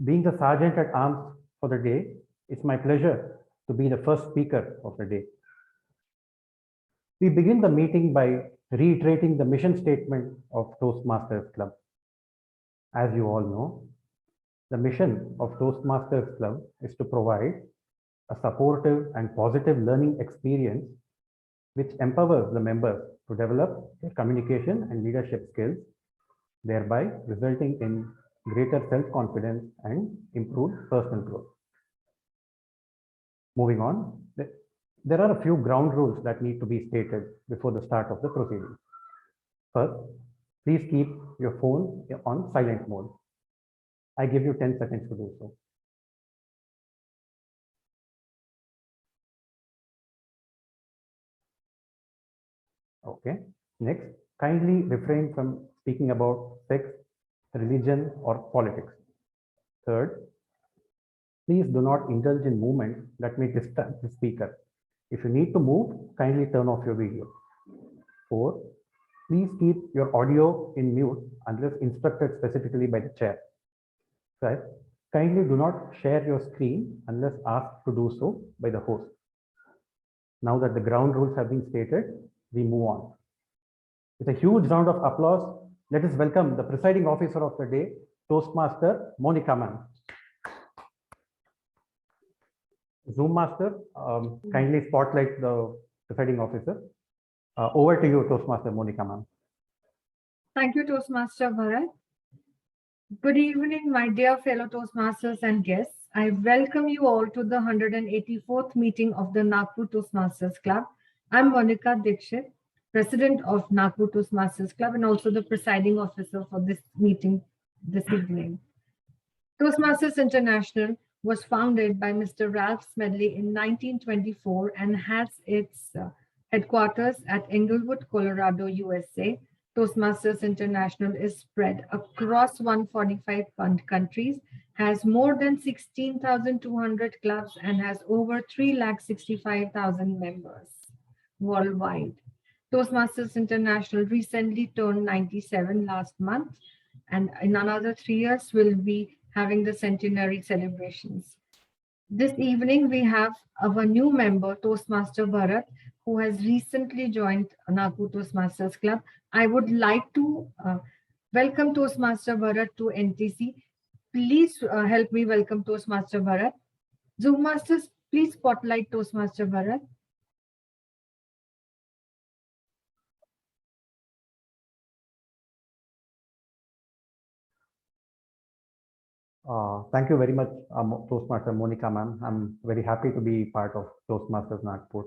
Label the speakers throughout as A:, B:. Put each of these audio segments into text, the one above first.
A: Being the Sergeant at Arms for the day, it's my pleasure to be the first speaker of the day. We begin the meeting by reiterating the mission statement of Toastmasters Club. As you all know, the mission of Toastmasters Club is to provide a supportive and positive learning experience which empowers the members to develop their communication and leadership skills, thereby resulting in greater self-confidence and improved personal growth. Moving on, there are a few ground rules that need to be stated before the start of the proceedings. First, please keep your phone on silent mode. I give you 10 seconds to do so. Okay. Next, kindly refrain from speaking about sex, religion, or politics. Third, please do not indulge in movements that may distract the speaker. If you need to move, kindly turn off your video. Four, please keep your audio in mute unless instructed specifically by the chair. Five, kindly do not share your screen unless asked to do so by the host. Now that the ground rules have been stated, we move on. With a huge round of applause, let us welcome the presiding officer of the day, Toastmaster Monica ma'am. Zoom master, kindly spotlight the presiding officer. Over to you, Toastmaster Monica ma'am.
B: Thank you, Toastmaster Bharat. Good evening, my dear fellow Toastmasters and guests. I welcome you all to the 184th meeting of the Nagpur Toastmasters Club. I'm Monica Dixit, President of Nagpur Toastmasters Club and also the presiding officer for this meeting this evening. Toastmasters International was founded by Mr. Ralph Smedley in 1924 and has its headquarters at Englewood, Colorado, USA. Toastmasters International is spread across 145 countries, has more than 16,200 clubs, and has over 365,000 members worldwide. Toastmasters International recently turned 97 last month, and in another 3 years, we'll be having the centenary celebrations. This evening, we have our new member, Toastmaster Bharat, who has recently joined Nagpur Toastmasters Club. I would like to welcome Toastmaster Bharat to NTC. Please help me welcome Toastmaster Bharat. Zoom Masters, please spotlight Toastmaster Bharat.
A: Thank you very much, Toastmaster Monica ma'am. I'm very happy to be part of Toastmasters Nagpur.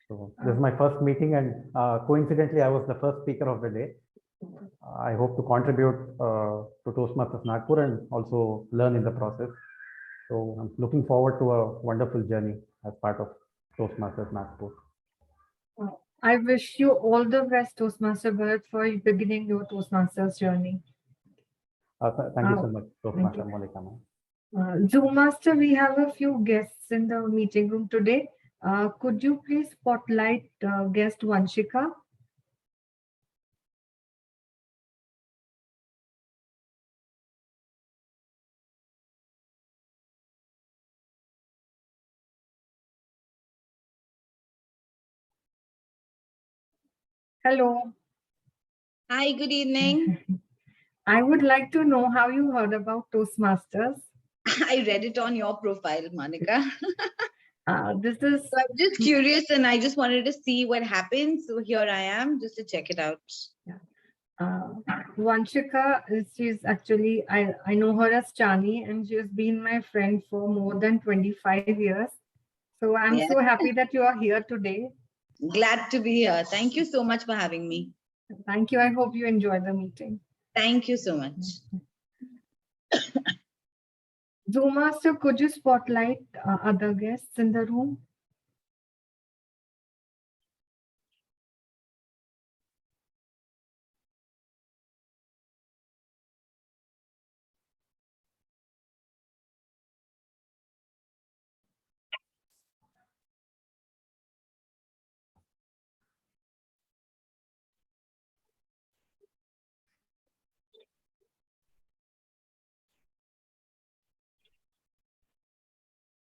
A: So this is my first meeting, and coincidentally, I was the first speaker of the day. I hope to contribute to Toastmasters Nagpur and also learn in the process. So I'm looking forward to a wonderful journey as part of Toastmasters Nagpur.
B: I wish you all the best, Toastmaster Bharat, for beginning your Toastmasters journey.
A: Thank you so much, Toastmaster Monica ma'am.
B: Zoom Master, we have a few guests in the meeting room today. Could you please spotlight guest Vanshika? Hello.
C: Hi, good evening.
B: I would like to know how you heard about Toastmasters.
C: I read it on your profile, Monica.
B: This is.
C: So I'm just curious and I just wanted to see what happens. So here I am just to check it out.
B: Vanshika, she's actually, I know her as Chani, and she's been my friend for more than 25 years. So I'm so happy that you are here today.
C: Glad to be here. Thank you so much for having me.
B: Thank you. I hope you enjoy the meeting.
C: Thank you so much.
B: Zoom Master, could you spotlight other guests in the room?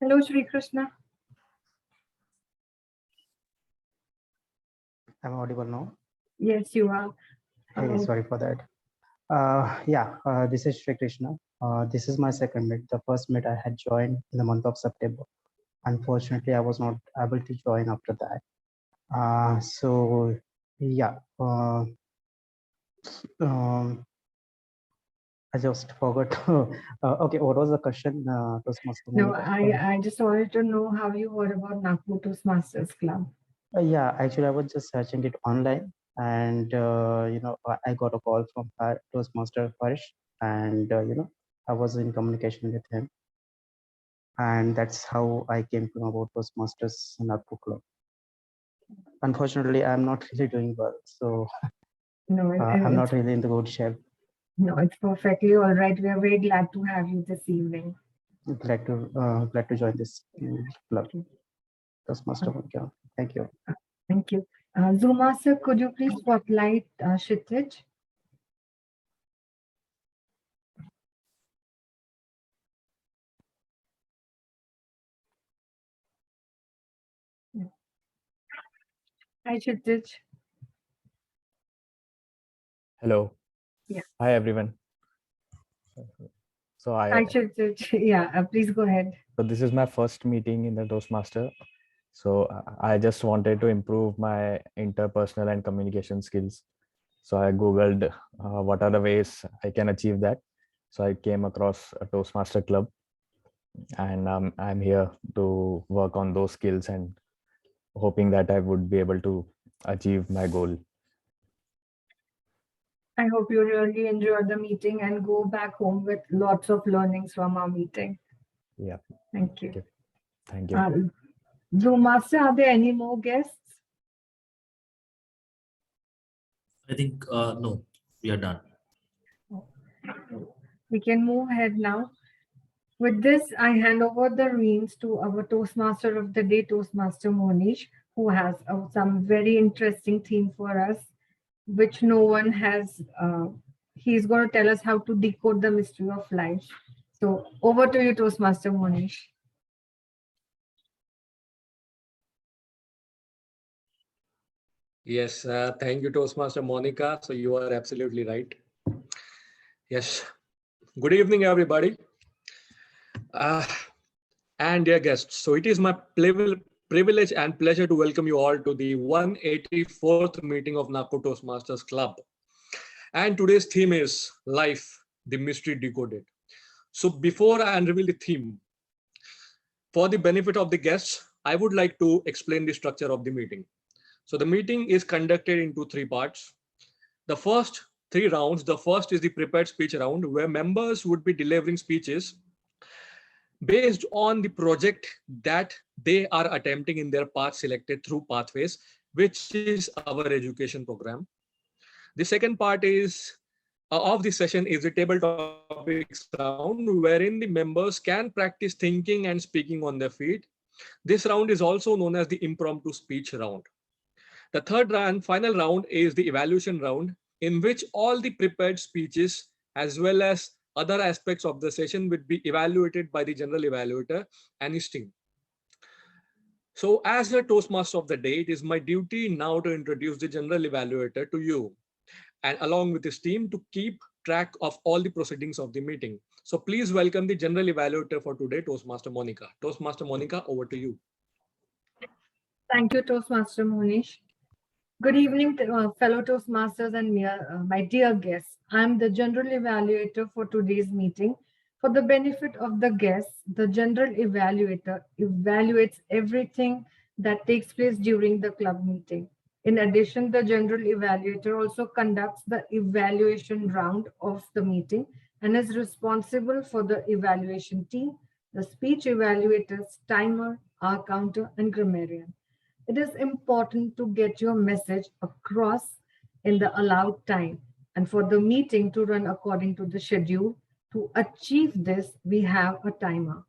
B: Hello, Shri Krishna.
D: I'm audible now.
B: Yes, you are.
D: Hey, sorry for that. This is Shri Krishna. This is my second meet. The first meet I had joined in the month of September. Unfortunately, I was not able to join after that. I just forgot. Okay, what was the question? Toastmaster
B: No,
D: Monica?
B: I just wanted to know how you heard about Nagpur Toastmasters Club.
D: Yeah, actually, I was just searching it online, and I got a call from Toastmaster Harsh, and I was in communication with him, and that's how I came to know about Toastmasters Nagpur Club. Unfortunately, I'm not really doing well, so
B: No,
D: I'm not really in the good shape.
B: no, it's perfectly all right. We are very glad to have you this evening.
D: Glad to join this club. Toastmaster Monica. Thank you.
B: Thank you. Zuma sir, could you please spotlight Kshitij? Hi, Kshitij.
E: Hello.
B: Yeah.
E: Hi, everyone. So
B: Hi, Kshitij. Yeah, please go ahead.
E: so this is my first meeting in the Toastmaster. So I just wanted to improve my interpersonal and communication skills. So I Googled what are the ways I can achieve that. So I came across a Toastmaster club, and I'm here to work on those skills and hoping that I would be able to achieve my goal.
B: I hope you really enjoyed the meeting and go back home with lots of learnings from our meeting.
E: Yeah.
B: Thank you.
E: Thank you.
B: Zuma sir, are there any more guests?
F: I think no, we are done.
B: We can move ahead now. With this, I hand over the reins to our Toastmaster of the day, Toastmaster Monish, who has some very interesting theme for us, which no one has. He's going to tell us how to decode the mystery of life. So over to you, Toastmaster Monish.
G: Yes, thank you, Toastmaster Monica. So you are absolutely right. Yes. Good evening, everybody. And dear guests, so it is my privilege and pleasure to welcome you all to the 184th meeting of Nagpur Toastmasters Club. And today's theme is Life, the Mystery Decoded. So before I unveil the theme, for the benefit of the guests, I would like to explain the structure of the meeting. So the meeting is conducted into three parts. The first three rounds, the first is the prepared speech round, where members would be delivering speeches based on the project that they are attempting in their path selected through Pathways, which is our education program. The second part is of the session is the table topics round, wherein the members can practice thinking and speaking on their feet. This round is also known as the impromptu speech round. The third and final round is the evaluation round, in which all the prepared speeches as well as other aspects of the session would be evaluated by the general evaluator and his team. So as the Toastmaster of the day, it is my duty now to introduce the general evaluator to you, and along with his team to keep track of all the proceedings of the meeting. So please welcome the general evaluator for today, Toastmaster Monica. Toastmaster Monica, over to you.
B: Thank you, Toastmaster Monish. Good evening, fellow Toastmasters and my dear guests. I'm the general evaluator for today's meeting. For the benefit of the guests, the general evaluator evaluates everything that takes place during the club meeting. In addition, the general evaluator also conducts the evaluation round of the meeting and is responsible for the evaluation team, the speech evaluators, timer, hour counter, and grammarian. It is important to get your message across in the allowed time and for the meeting to run according to the schedule. To achieve this, we have a timer.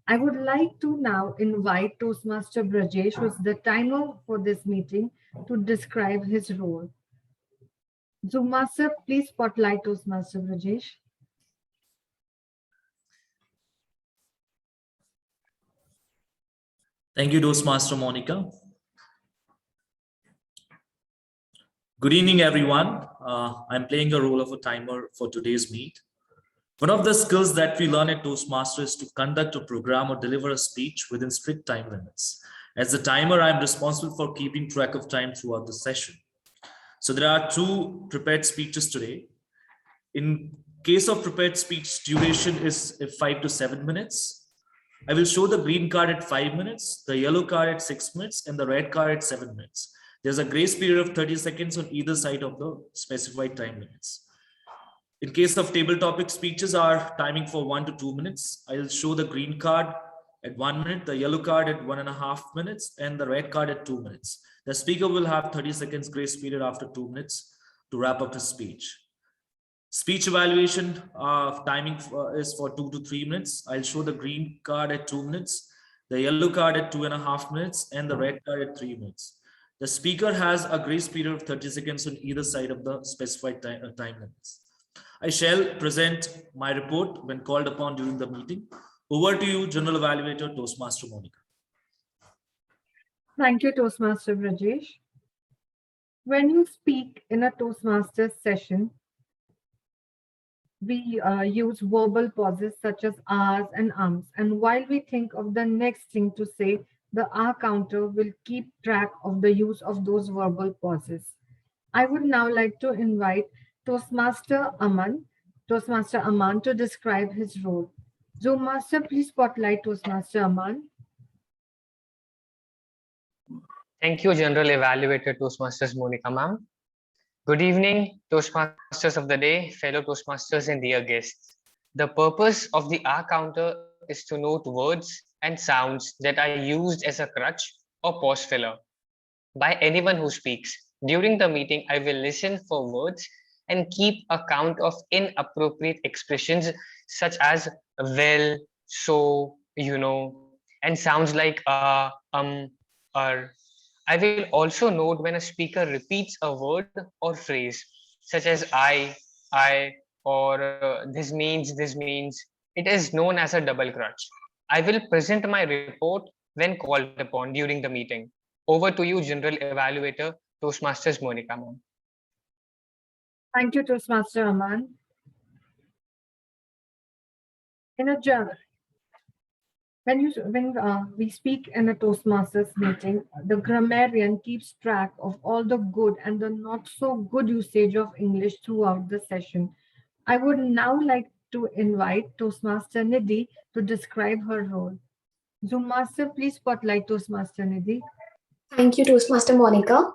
B: I would like to now invite Toastmaster Brajesh, who is the timer for this meeting, to describe his role. Zuma sir, please spotlight Toastmaster Brajesh.
F: Thank you, Toastmaster Monica. Good evening, everyone. I'm playing the role of a timer for today's meet. One of the skills that we learn at Toastmaster is to conduct a program or deliver a speech within strict time limits. As the timer, I'm responsible for keeping track of time throughout the session. So there are 2 prepared speeches today. In case of prepared speech, duration is 5 to 7 minutes. I will show the green card at 5 minutes, the yellow card at 6 minutes, and the red card at 7 minutes. There's a grace period of 30 seconds on either side of the specified time limits. In case of table topic speeches, are timing for 1 to 2 minutes. I'll show the green card at 1 minute, the yellow card at 1.5 minutes, and the red card at 2 minutes. The speaker will have 30 seconds grace period after 2 minutes to wrap up his speech. Speech evaluation timing is for 2 to 3 minutes. I'll show the green card at 2 minutes, the yellow card at 2.5 minutes, and the red card at 3 minutes. The speaker has a grace period of 30 seconds on either side of the specified time limits. I shall present my report when called upon during the meeting. Over to you, General Evaluator Toastmaster Monica.
B: Thank you, Toastmaster Brajesh. When you speak in a Toastmasters session, we use verbal pauses such as ahs and ums. And while we think of the next thing to say, the ah counter will keep track of the use of those verbal pauses. I would now like to invite Toastmaster Aman to describe his role. Zoom Master, please spotlight Toastmaster Aman.
H: Thank you, General Evaluator Toastmasters Monica ma'am. Good evening, Toastmasters of the day, fellow Toastmasters and dear guests. The purpose of the ah counter is to note words and sounds that are used as a crutch or pause filler by anyone who speaks. During the meeting, I will listen for words and keep account of inappropriate expressions such as well, so, you know, and sounds like I will also note when a speaker repeats a word or phrase such as I, or this means. It is known as a double crutch. I will present my report when called upon during the meeting. Over to you, General Evaluator Toastmasters Monica ma'am.
B: Thank you, Toastmaster Aman. In a journal, when we speak in a Toastmasters meeting, the grammarian keeps track of all the good and the not so good usage of English throughout the session. I would now like to invite Toastmaster Nidhi to describe her role. Zoom Master, please spotlight Toastmaster Nidhi.
I: Thank you, Toastmaster Monica.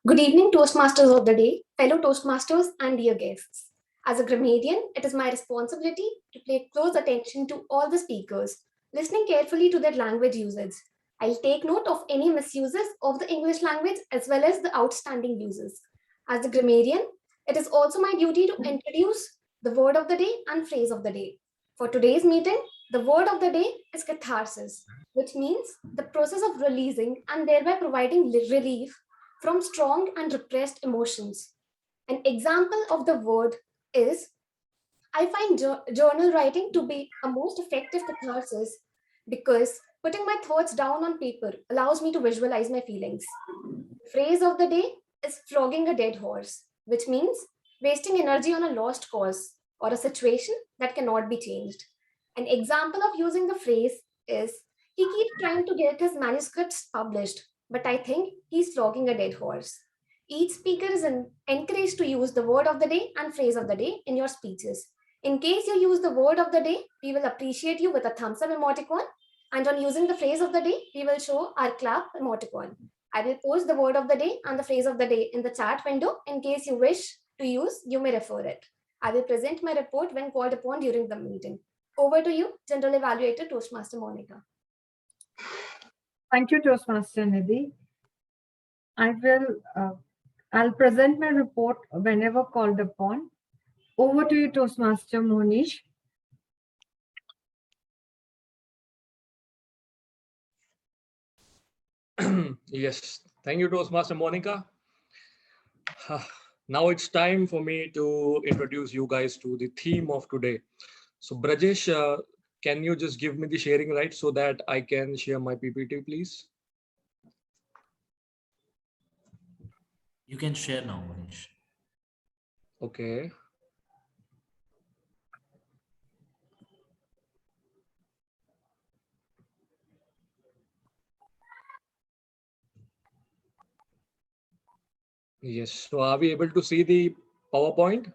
I: Good evening, Toastmasters of the day, fellow Toastmasters and dear guests. As a grammarian, it is my responsibility to pay close attention to all the speakers, listening carefully to their language usage. I'll take note of any misuses of the English language as well as the outstanding uses. As a grammarian, it is also my duty to introduce the word of the day and phrase of the day. For today's meeting, the word of the day is catharsis, which means the process of releasing and thereby providing relief from strong and repressed emotions. An example of the word is, I find journal writing to be a most effective catharsis because putting my thoughts down on paper allows me to visualize my feelings. The phrase of the day is flogging a dead horse, which means wasting energy on a lost cause or a situation that cannot be changed. An example of using the phrase is, he keeps trying to get his manuscripts published, but I think he's flogging a dead horse. Each speaker is encouraged to use the word of the day and phrase of the day in your speeches. In case you use the word of the day, we will appreciate you with a thumbs up emoticon. And on using the phrase of the day, we will show our clap emoticon. I will post the word of the day and the phrase of the day in the chat window. In case you wish to use, you may refer it. I will present my report when called upon during the meeting. Over to you, General Evaluator Toastmaster Monica.
B: Thank you, Toastmaster Nidhi. I'll present my report whenever called upon. Over to you, Toastmaster Monish.
G: Yes, thank you, Toastmaster Monica. Now it's time for me to introduce you guys to the theme of today. So Brajesh, can you just give me the sharing right so that I can share my PPT, please?
F: You can share now, Manish.
G: Okay. Yes. So are we able to see the PowerPoint?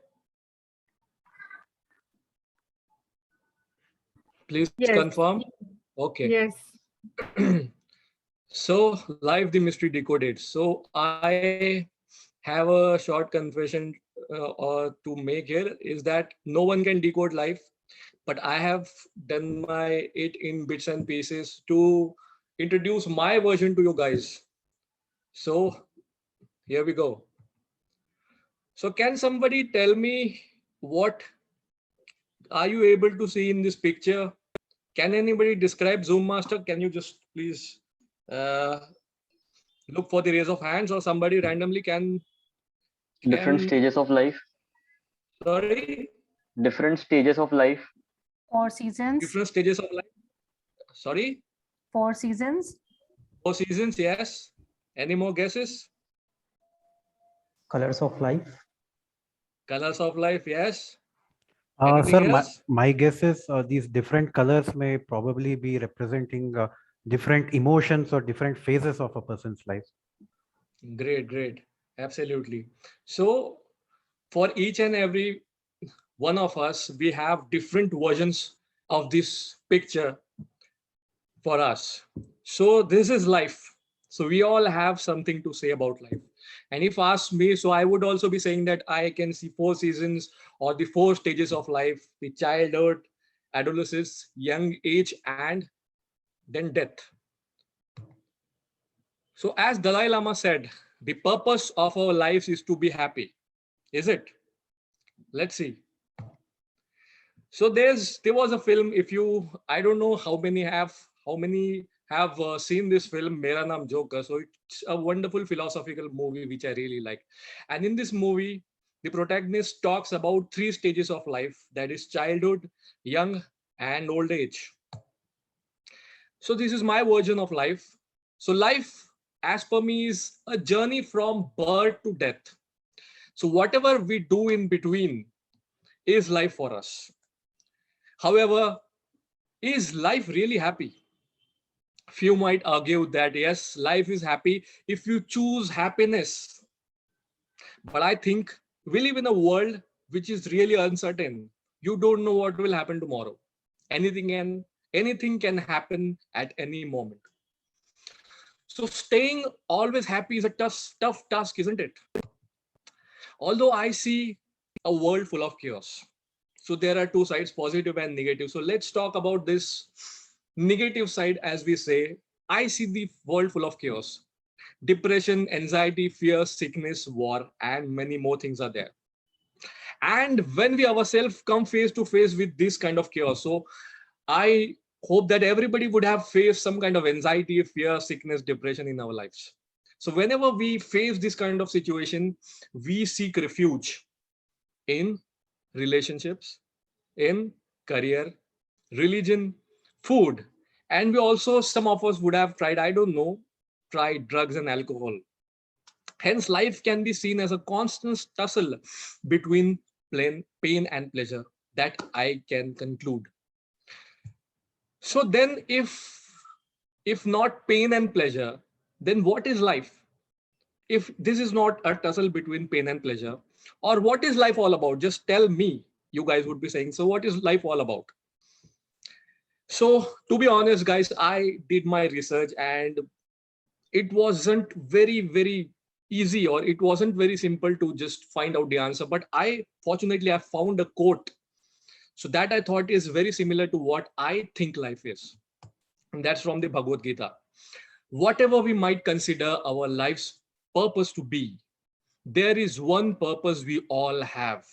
G: Please
B: Yes.
G: confirm. Okay.
B: Yes.
G: So live the mystery decoded. So I have a short confession or to make here is that no one can decode life, but I have done it in bits and pieces to introduce my version to you guys. So here we go. So can somebody tell me what are you able to see in this picture? Can anybody describe Zoom Master? Can you just please look for the raise of hands, or somebody randomly can
J: Different stages of life.
G: Sorry?
J: Different stages of life.
K: 4 seasons.
G: Different stages of life. Sorry?
K: 4 seasons.
G: 4 seasons, yes. Any more guesses?
D: Colors of life.
G: Colors of life, yes.
A: Sir,
G: Anything else?
A: my guess is these different colors may probably be representing different emotions or different phases of a person's life.
G: Great, great. Absolutely. So for each and every one of us, we have different versions of this picture for us. So this is life. So we all have something to say about life. And if asked me, so I would also be saying that I can see 4 seasons or the 4 stages of life: the childhood, adolescence, young age, and then death. So as Dalai Lama said, the purpose of our lives is to be happy. Is it? Let's see. So there was a film, I don't know how many have seen this film, Mera Naam Joker. So it's a wonderful philosophical movie, which I really like. And in this movie, the protagonist talks about 3 stages of life, that is childhood, young, and old age. So this is my version of life. So life, as per me, is a journey from birth to death. So whatever we do in between is life for us. However, is life really happy? Few might argue that yes, life is happy if you choose happiness. But I think we live in a world which is really uncertain. You don't know what will happen tomorrow. Anything can happen at any moment. So staying always happy is a tough task, isn't it? Although I see a world full of chaos. So there are 2 sides, positive and negative. So let's talk about this negative side. As we say, I see the world full of chaos. Depression, anxiety, fear, sickness, war, and many more things are there. And when we ourselves come face to face with this kind of chaos, so I hope that everybody would have faced some kind of anxiety, fear, sickness, depression in our lives. So whenever we face this kind of situation, we seek refuge in relationships, in career, religion, food, and we also, some of us would have tried, drugs and alcohol. Hence, life can be seen as a constant tussle between pain and pleasure. That I can conclude. So then, if not pain and pleasure, then what is life? If this is not a tussle between pain and pleasure, or what is life all about? Just tell me, you guys would be saying. So what is life all about? So to be honest, guys, I did my research and it wasn't very easy, or it wasn't very simple to just find out the answer. But fortunately, I found a quote. So that I thought is very similar to what I think life is. And that's from the Bhagavad Gita. Whatever we might consider our life's purpose to be, there is one purpose we all have: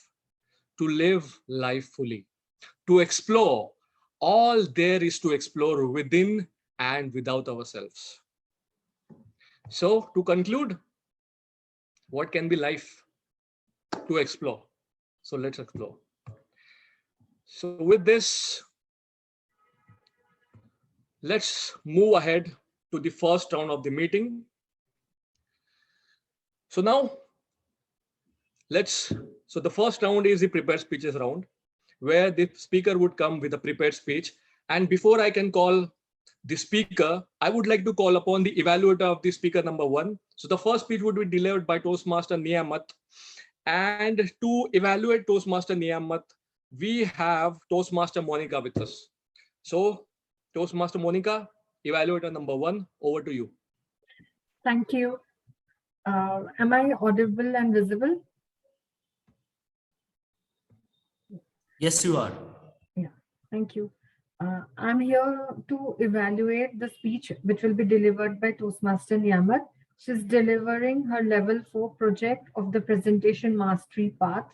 G: to live life fully, to explore all there is to explore within and without ourselves. So to conclude, what can be life? To explore. So let's explore. So with this, let's move ahead to the first round of the meeting. So now so the first round is the prepared speeches round, where the speaker would come with a prepared speech. And before I can call the speaker, I would like to call upon the evaluator of the speaker number 1. So the first speech would be delivered by Toastmaster Niyamat. And to evaluate Toastmaster Niyamat, we have Toastmaster Monica with us. So Toastmaster Monica, evaluator number 1, over to you.
B: Thank you. Am I audible and visible?
F: Yes, you are.
B: Yeah, thank you. I'm here to evaluate the speech which will be delivered by Toastmaster Niyamat. She's delivering her level 4 project of the presentation mastery path.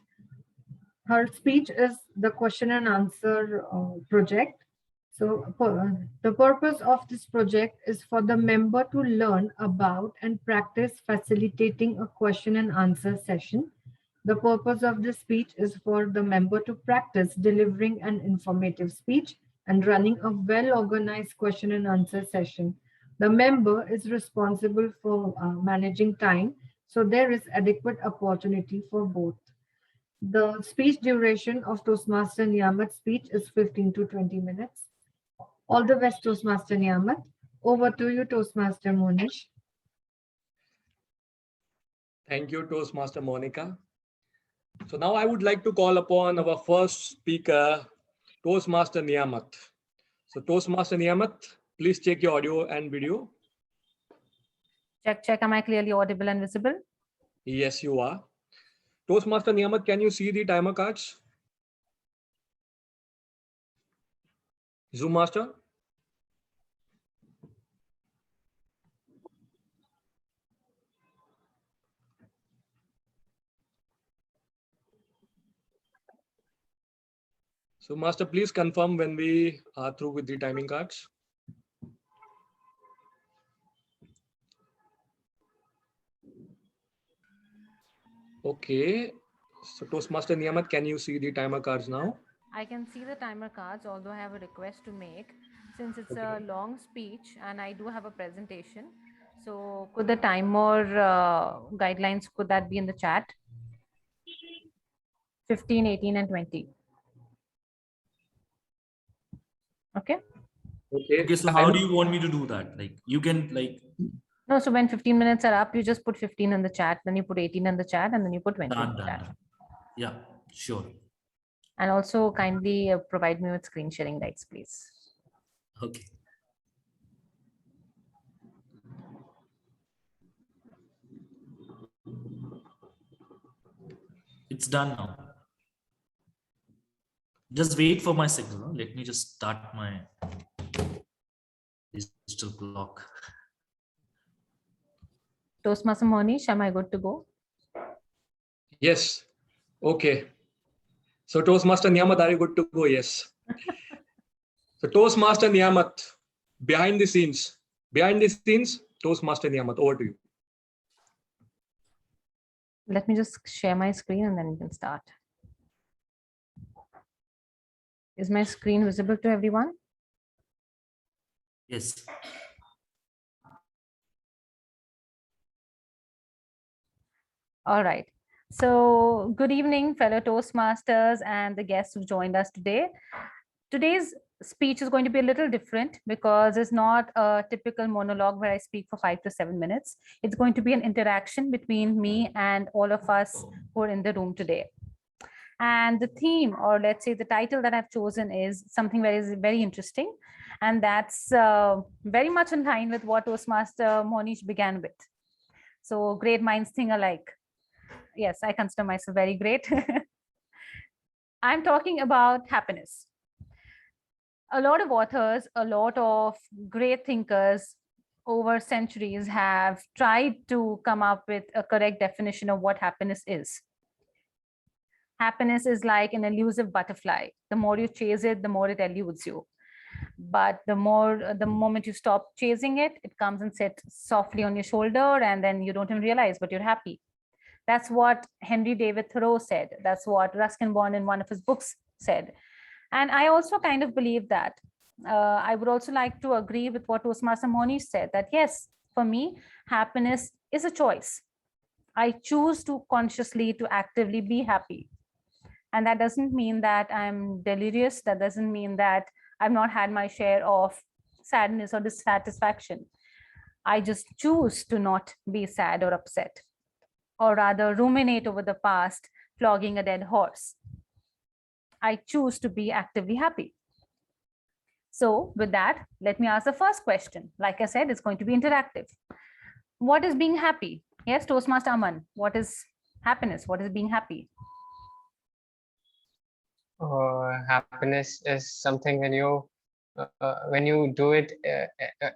B: Her speech is the question and answer project. So the purpose of this project is for the member to learn about and practice facilitating a question and answer session. The purpose of this speech is for the member to practice delivering an informative speech and running a well-organized question and answer session. The member is responsible for managing time, so there is adequate opportunity for both. The speech duration of Toastmaster Niyamat's speech is 15 to 20 minutes. All the best, Toastmaster Niyamat. Over to you, Toastmaster Monish.
G: Thank you, Toastmaster Monica. So now I would like to call upon our first speaker, Toastmaster Niyamat. So Toastmaster Niyamat, please check your audio and video.
K: Check, check. Am I clearly audible and visible?
G: Yes, you are. Toastmaster Niyamat, can you see the timer cards? Zoom Master? So Master, please confirm when we are through with the timing cards. Okay. So Toastmaster Niyamat, can you see the timer cards now?
K: I can see the timer cards, although I have a request to make. Since it's a long speech and I do have a presentation, so could the timer guidelines, could that be in the chat? 15, 18, and 20. Okay.
F: Okay, so how do you want me to do that? Like, you can like.
K: No, so when 15 minutes are up, you just put 15 in the chat, then you put 18 in the chat, and then you put 20 in the chat.
F: Yeah, sure.
K: And also kindly provide me with screen sharing rights, please.
F: Okay. It's done now. Just wait for my signal. Let me just start my digital clock.
K: Toastmaster Monish, am I good to go?
G: Yes. Okay. So Toastmaster Niyamat, are you good to go? Yes. So Toastmaster Niyamat, behind the scenes, Toastmaster Niyamat, over to you.
K: Let me just share my screen and then you can start. Is my screen visible to everyone?
F: Yes.
K: All right. So good evening, fellow Toastmasters and the guests who joined us today. Today's speech is going to be a little different because it's not a typical monologue where I speak for 5 to 7 minutes. It's going to be an interaction between me and all of us who are in the room today. And the theme, or let's say the title that I've chosen, is something that is very interesting. And that's very much in line with what Toastmaster Monish began with. So great minds think alike. Yes, I consider myself very great. I'm talking about happiness. A lot of authors, a lot of great thinkers over centuries have tried to come up with a correct definition of what happiness is. Happiness is like an elusive butterfly. The more you chase it, the more it eludes you. But the moment you stop chasing it, it comes and sits softly on your shoulder, and then you don't even realize, but you're happy. That's what Henry David Thoreau said. That's what Ruskin Bond in one of his books said. And I also kind of believe that I would also like to agree with what Toastmaster Monish said, that yes, for me, happiness is a choice. I choose to consciously, to actively be happy. And that doesn't mean that I'm delirious. That doesn't mean that I've not had my share of sadness or dissatisfaction. I just choose to not be sad or upset, or rather ruminate over the past, flogging a dead horse. I choose to be actively happy. So with that, let me ask the first question. Like I said, it's going to be interactive. What is being happy? Yes, Toastmaster Aman, what is happiness? What is being happy?
H: Happiness is something when you do it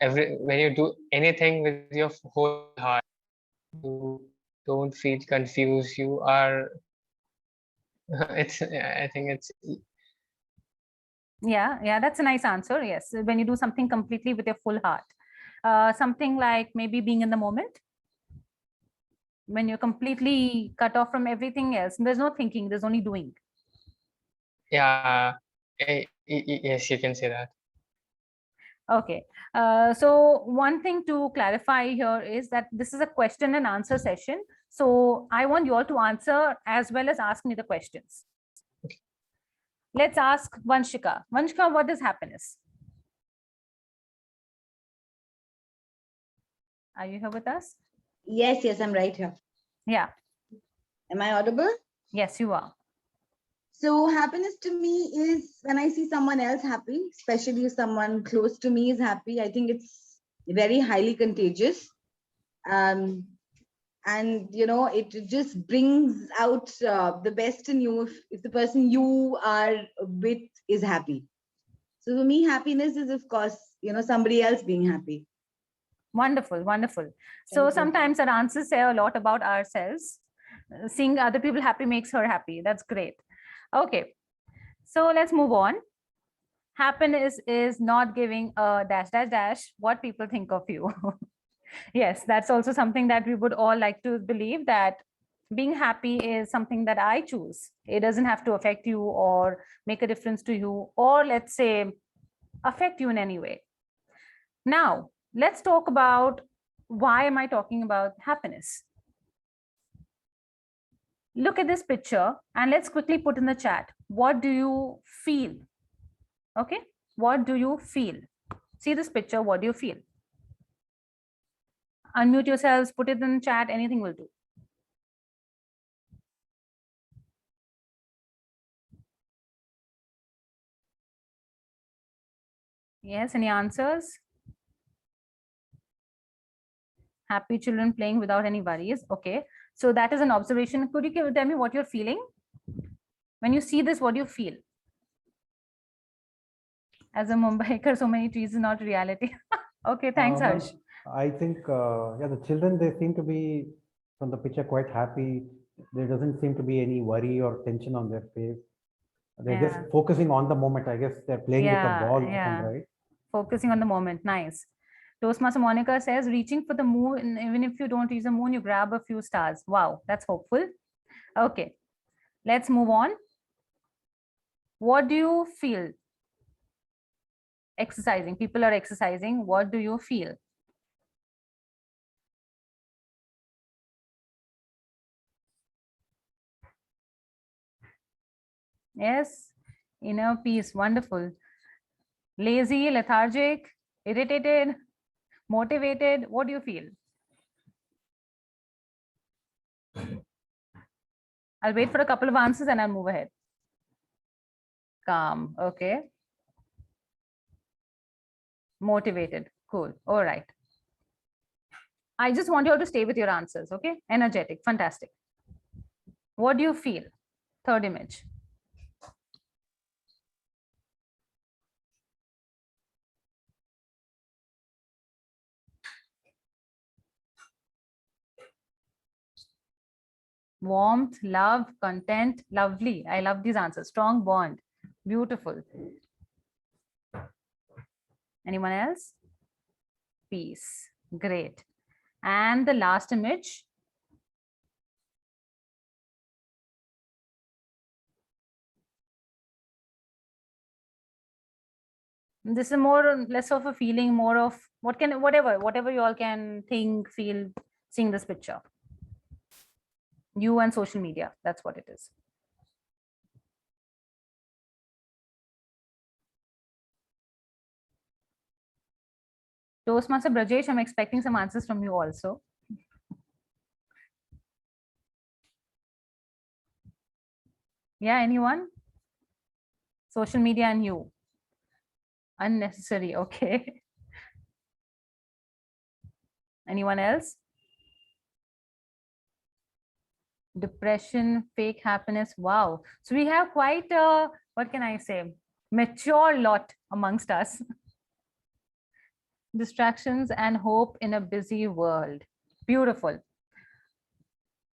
H: when you do anything with your whole heart, you don't feel confused. You are it's I think it's
K: Yeah, that's a nice answer. Yes, when you do something completely with your full heart. Something like maybe being in the moment, when you're completely cut off from everything else. There's no thinking, there's only doing.
H: yeah. Yes, you can say that.
K: Okay, so one thing to clarify here is that this is a question and answer session. So I want you all to answer as well as ask me the questions. Let's ask Vanshika. Vanshika, what is happiness? Are you here with us?
C: Yes, I'm right here.
K: Yeah.
C: Am I audible?
K: Yes, you are.
C: So happiness to me is when I see someone else happy, especially if someone close to me is happy. I think it's very highly contagious. And it just brings out the best in you if the person you are with is happy. So for me, happiness is, of course, somebody else being happy.
K: Wonderful, wonderful. So sometimes our answers say a lot about ourselves. Seeing other people happy makes her happy. That's great. Okay, so let's move on. Happiness is not giving a dash, dash, dash, what people think of you. Yes, that's also something that we would all like to believe, that being happy is something that I choose. It doesn't have to affect you or make a difference to you, or let's say affect you in any way. Now, let's talk about why am I talking about happiness? Look at this picture and let's quickly put in the chat. What do you feel? Okay, what do you feel? See this picture, what do you feel? Unmute yourselves, put it in chat, anything will do. Yes, any answers? Happy children playing without any worries. Okay, so that is an observation. Could you tell me what you're feeling? When you see this, what do you feel? As a Mumbaiker, so many trees is not reality. Okay, thanks, Harsh.
A: I think, yeah, the children, they seem to be from the picture quite happy. There doesn't seem to be any worry or tension on their face. They're just focusing on the moment. I guess they're playing with a ball, right?
K: Focusing on the moment. Nice. Toastmaster Monica says, reaching for the moon, even if you don't reach the moon, you grab a few stars. Wow, that's hopeful. Okay, let's move on. What do you feel? Exercising. People are exercising. What do you feel? Yes, inner peace. Wonderful. Lazy, lethargic, irritated, motivated. What do you feel? I'll wait for a couple of answers and I'll move ahead. Calm. Okay. Motivated. Cool. All right. I just want you all to stay with your answers. Okay. Energetic. Fantastic. What do you feel? Third image. Warmth, love, content, lovely. I love these answers. Strong bond. Beautiful. Anyone else? Peace. Great. And the last image. This is more or less of a feeling, more of whatever you all can think, feel, seeing this picture. You and social media, that's what it is. Toastmaster Brajesh, I'm expecting some answers from you also. Yeah, anyone? Social media and you. Unnecessary, okay. Anyone else? Depression, fake happiness. Wow. So we have quite a, what can I say, mature lot amongst us. Distractions and hope in a busy world. Beautiful.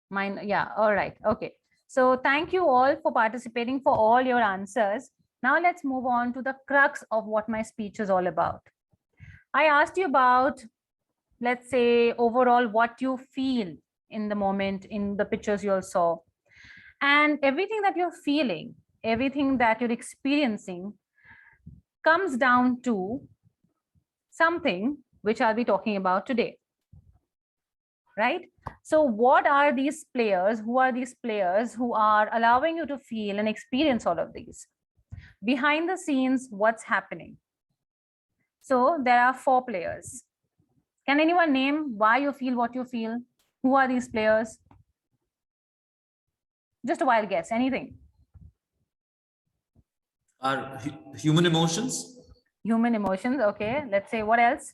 K: Mine, yeah, all right, okay. So thank you all for participating, for all your answers. Now let's move on to the crux of what my speech is all about. I asked you about, let's say, overall what you feel in the moment, in the pictures you all saw. And everything that you're feeling, everything that you're experiencing comes down to something which I'll be talking about today. Right? So what are these players? Who are these players who are allowing you to feel and experience all of these? Behind the scenes, what's happening? So there are 4 players. Can anyone name why you feel what you feel? Who are these players? Just a wild guess, anything.
F: Are human emotions?
K: Human emotions, okay. Let's say, what else?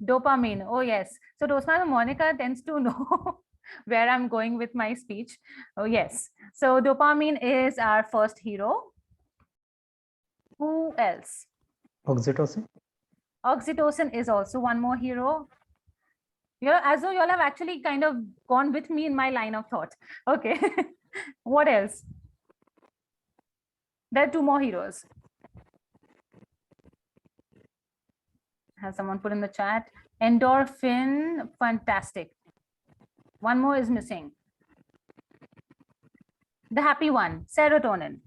K: Dopamine, oh yes. So Toastmaster Monica tends to know where I'm going with my speech. Oh yes. So dopamine is our first hero. Who else?
D: Oxytocin.
K: Oxytocin is also one more hero. You know, as though you all have actually kind of gone with me in my line of thought. Okay. What else? There are 2 more heroes. Has someone put in the chat? Endorphin, fantastic. One more is missing. The happy one, serotonin.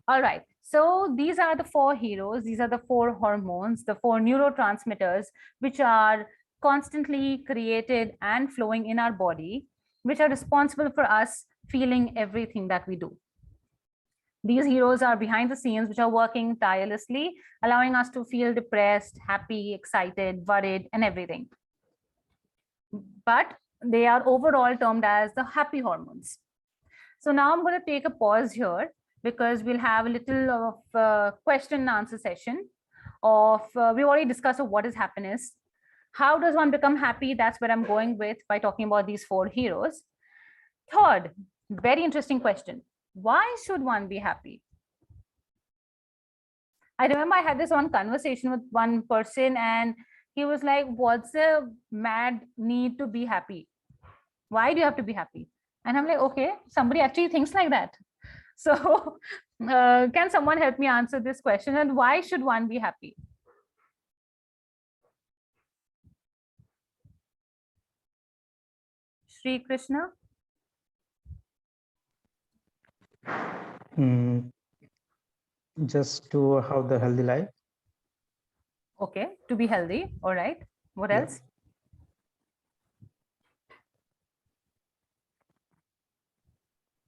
K: All right. So these are the 4 heroes. These are the 4 hormones, the 4 neurotransmitters, which are constantly created and flowing in our body, which are responsible for us feeling everything that we do. These heroes are behind the scenes, which are working tirelessly, allowing us to feel depressed, happy, excited, worried, and everything. But they are overall termed as the happy hormones. So now I'm going to take a pause here because we'll have a little of question and answer session of, we've already discussed of what is happiness. How does one become happy? That's where I'm going with by talking about these 4 heroes. Third, very interesting question. Why should one be happy? I remember I had this one conversation with one person and he was like, what's the mad need to be happy? Why do you have to be happy? And I'm like, okay, somebody actually thinks like that. So can someone help me answer this question? And why should one be happy? Sri Krishna?
D: Just to have the healthy life.
K: Okay, to be healthy. All right. What
D: Yeah.
K: else?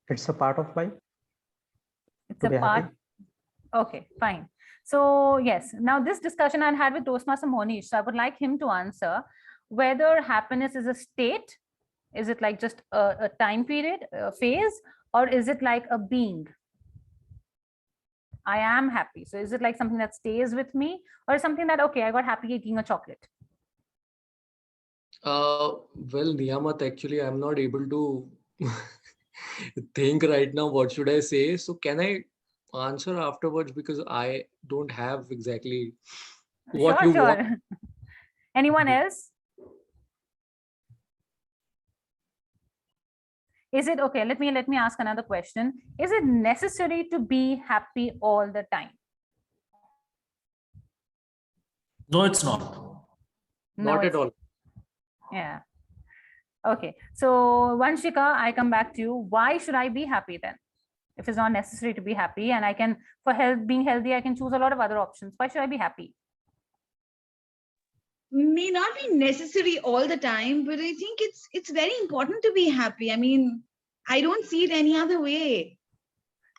D: It's a part of life.
K: It's
D: to
K: a
D: be
K: part.
D: happy.
K: Okay, fine. So yes, now this discussion I had with Toastmaster Monish, so I would like him to answer whether happiness is a state. Is it like just a time period, a phase, or is it like a being? I am happy. So is it like something that stays with me, or something that, okay, I got happy eating a chocolate?
G: Well, Niyamat, actually, I'm not able to think right now what should I say. So can I answer afterwards because I don't have exactly what
K: Sure,
G: you want.
K: sure. Anyone else? Is it okay? Let me ask another question. Is it necessary to be happy all the time?
F: No, it's not.
K: No,
G: Not at
K: it's-
G: all.
K: Yeah. Okay. So Vanshika, I come back to you. Why should I be happy then? if it's not necessary to be happy, and I can, for being healthy, I can choose a lot of other options. Why should I be happy?
C: May not be necessary all the time, but I think it's very important to be happy. I mean, I don't see it any other way.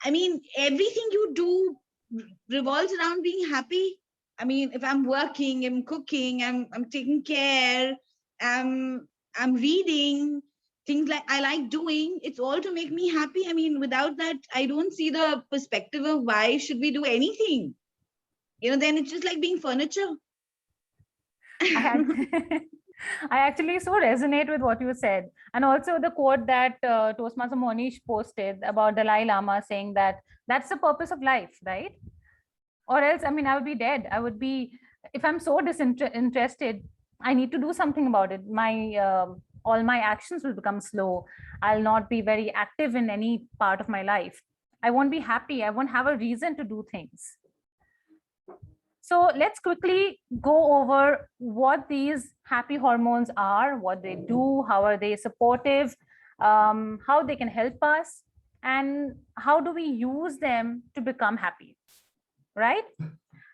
C: I mean, everything you do revolves around being happy. I mean, if I'm working, I'm cooking, I'm taking care, I'm reading, things like I like doing, it's all to make me happy. I mean, without that, I don't see the perspective of why should we do anything. You know, then it's just like being furniture.
K: I actually so resonate with what you said. And also the quote that Toastmaster Monish posted about Dalai Lama saying that that's the purpose of life, right? Or else, I mean, I would be dead. I would be, if I'm so disinterested, I need to do something about it. All my actions will become slow. I'll not be very active in any part of my life. I won't be happy. I won't have a reason to do things. So let's quickly go over what these happy hormones are, what they do, how are they supportive, how they can help us, and how do we use them to become happy, right?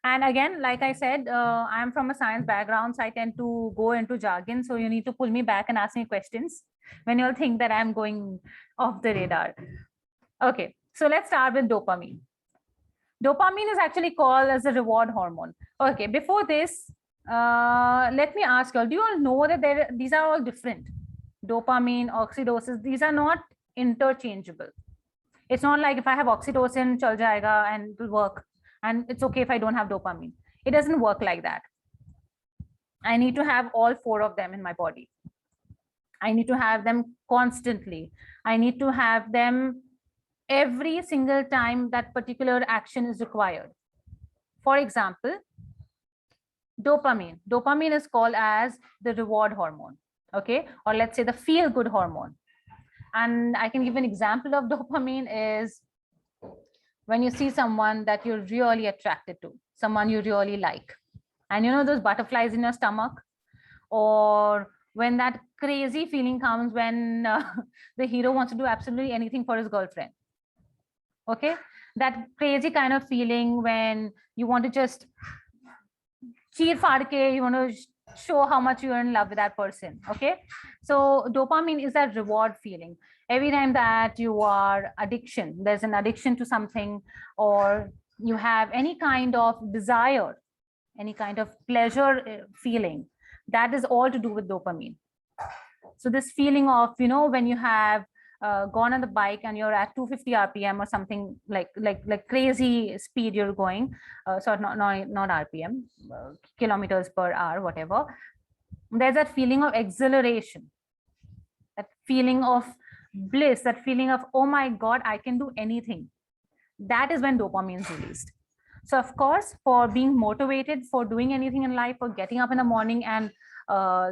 K: And again, like I said, I'm from a science background, so I tend to go into jargon. So you need to pull me back and ask me questions when you'll think that I'm going off the radar. Okay, so let's start with dopamine. Dopamine is actually called as a reward hormone. Okay, before this, let me ask you all, do you all know that these are all different? Dopamine, oxytocin, these are not interchangeable. It's not like if I have oxytocin, chal jayega and it will work. And it's okay if I don't have dopamine. It doesn't work like that. I need to have all four of them in my body. I need to have them constantly. I need to have them every single time that particular action is required. For example, dopamine. Dopamine is called as the reward hormone, okay? Or let's say the feel-good hormone. And I can give an example of dopamine is when you see someone that you're really attracted to, someone you really like. And you know those butterflies in your stomach? Or when that crazy feeling comes when the hero wants to do absolutely anything for his girlfriend. Okay, that crazy kind of feeling when you want to just cheer farke, you want to show how much you're in love with that person. Okay, so dopamine is that reward feeling. Every time that you are there's an addiction to something, or you have any kind of desire, any kind of pleasure feeling, that is all to do with dopamine. So this feeling of, you know, when you have gone on the bike and you're at 250 RPM or something like crazy speed you're going, so not RPM, kilometers per hour, whatever. There's that feeling of exhilaration, that feeling of bliss, that feeling of, oh my God, I can do anything. That is when dopamine is released. So of course, for being motivated, for doing anything in life, for getting up in the morning and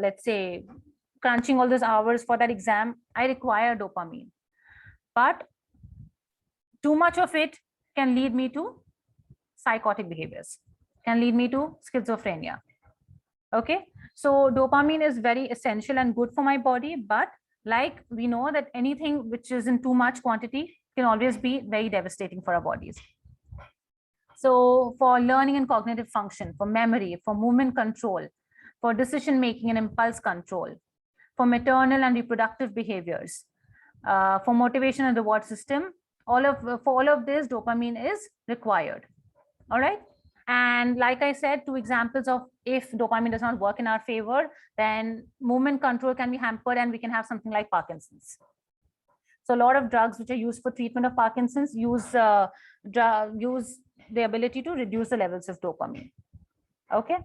K: let's say crunching all those hours for that exam, I require dopamine. But too much of it can lead me to psychotic behaviors, can lead me to schizophrenia. Okay, so dopamine is very essential and good for my body, but like we know that anything which is in too much quantity can always be very devastating for our bodies. So for learning and cognitive function, for memory, for movement control, for decision making and impulse control, for maternal and reproductive behaviors, for motivation and reward system, for all of this, dopamine is required. All right. And like I said, 2 examples of if dopamine does not work in our favor, then movement control can be hampered and we can have something like Parkinson's. So a lot of drugs which are used for treatment of Parkinson's use the ability to reduce the levels of dopamine. Okay.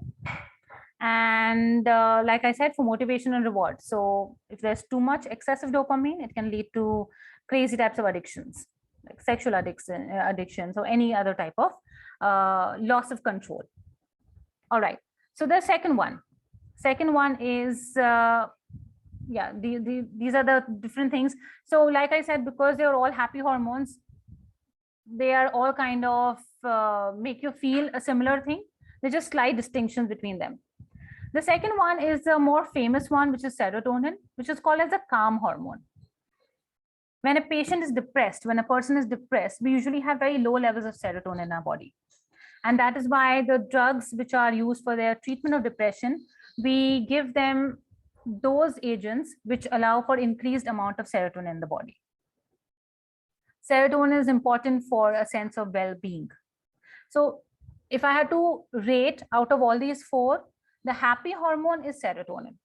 K: And like I said, for motivation and reward. So if there's too much excessive dopamine, it can lead to crazy types of addictions, like sexual addictions or any other type of loss of control. All right. So the second one is, these are the different things. So like I said, because they're all happy hormones, they are all kind of make you feel a similar thing. There's just slight distinctions between them. The second one is a more famous one, which is serotonin, which is called as a calm hormone. When a patient is depressed, when a person is depressed, we usually have very low levels of serotonin in our body. And that is why the drugs which are used for their treatment of depression, we give them those agents which allow for increased amount of serotonin in the body. Serotonin is important for a sense of well-being. So if I had to rate out of all these four, the happy hormone is serotonin.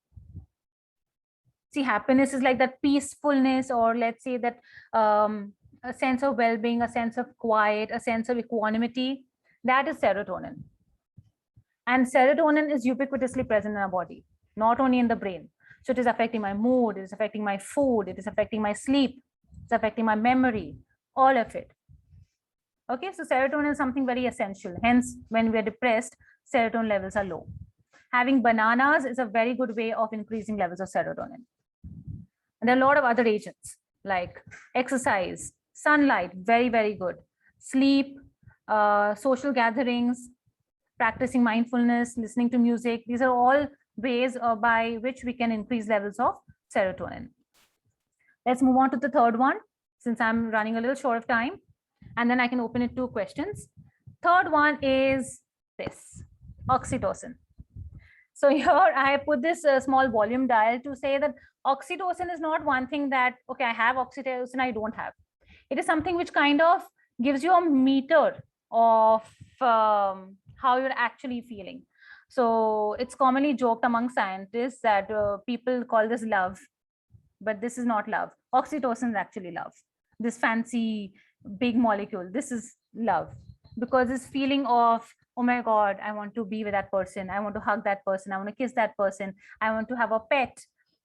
K: See, happiness is like that peacefulness, or let's say that a sense of well-being, a sense of quiet, a sense of equanimity. That is serotonin. And serotonin is ubiquitously present in our body, not only in the brain. So it is affecting my mood, it is affecting my food, it is affecting my sleep, it's affecting my memory, all of it. Okay, so serotonin is something very essential. Hence, when we are depressed, serotonin levels are low. Having bananas is a very good way of increasing levels of serotonin. And there are a lot of other agents like exercise, sunlight, very, very good. Sleep, social gatherings, practicing mindfulness, listening to music. These are all ways by which we can increase levels of serotonin. Let's move on to the third one, since I'm running a little short of time, and then I can open it to questions. Third one is this, oxytocin. So here I put this small volume dial to say that oxytocin is not one thing that, okay, I have oxytocin, I don't have. It is something which kind of gives you a meter of how you're actually feeling. So it's commonly joked among scientists that people call this love, but this is not love. Oxytocin is actually love. This fancy big molecule, this is love, because this feeling of, oh my God, I want to be with that person. I want to hug that person. I want to kiss that person. I want to have a pet.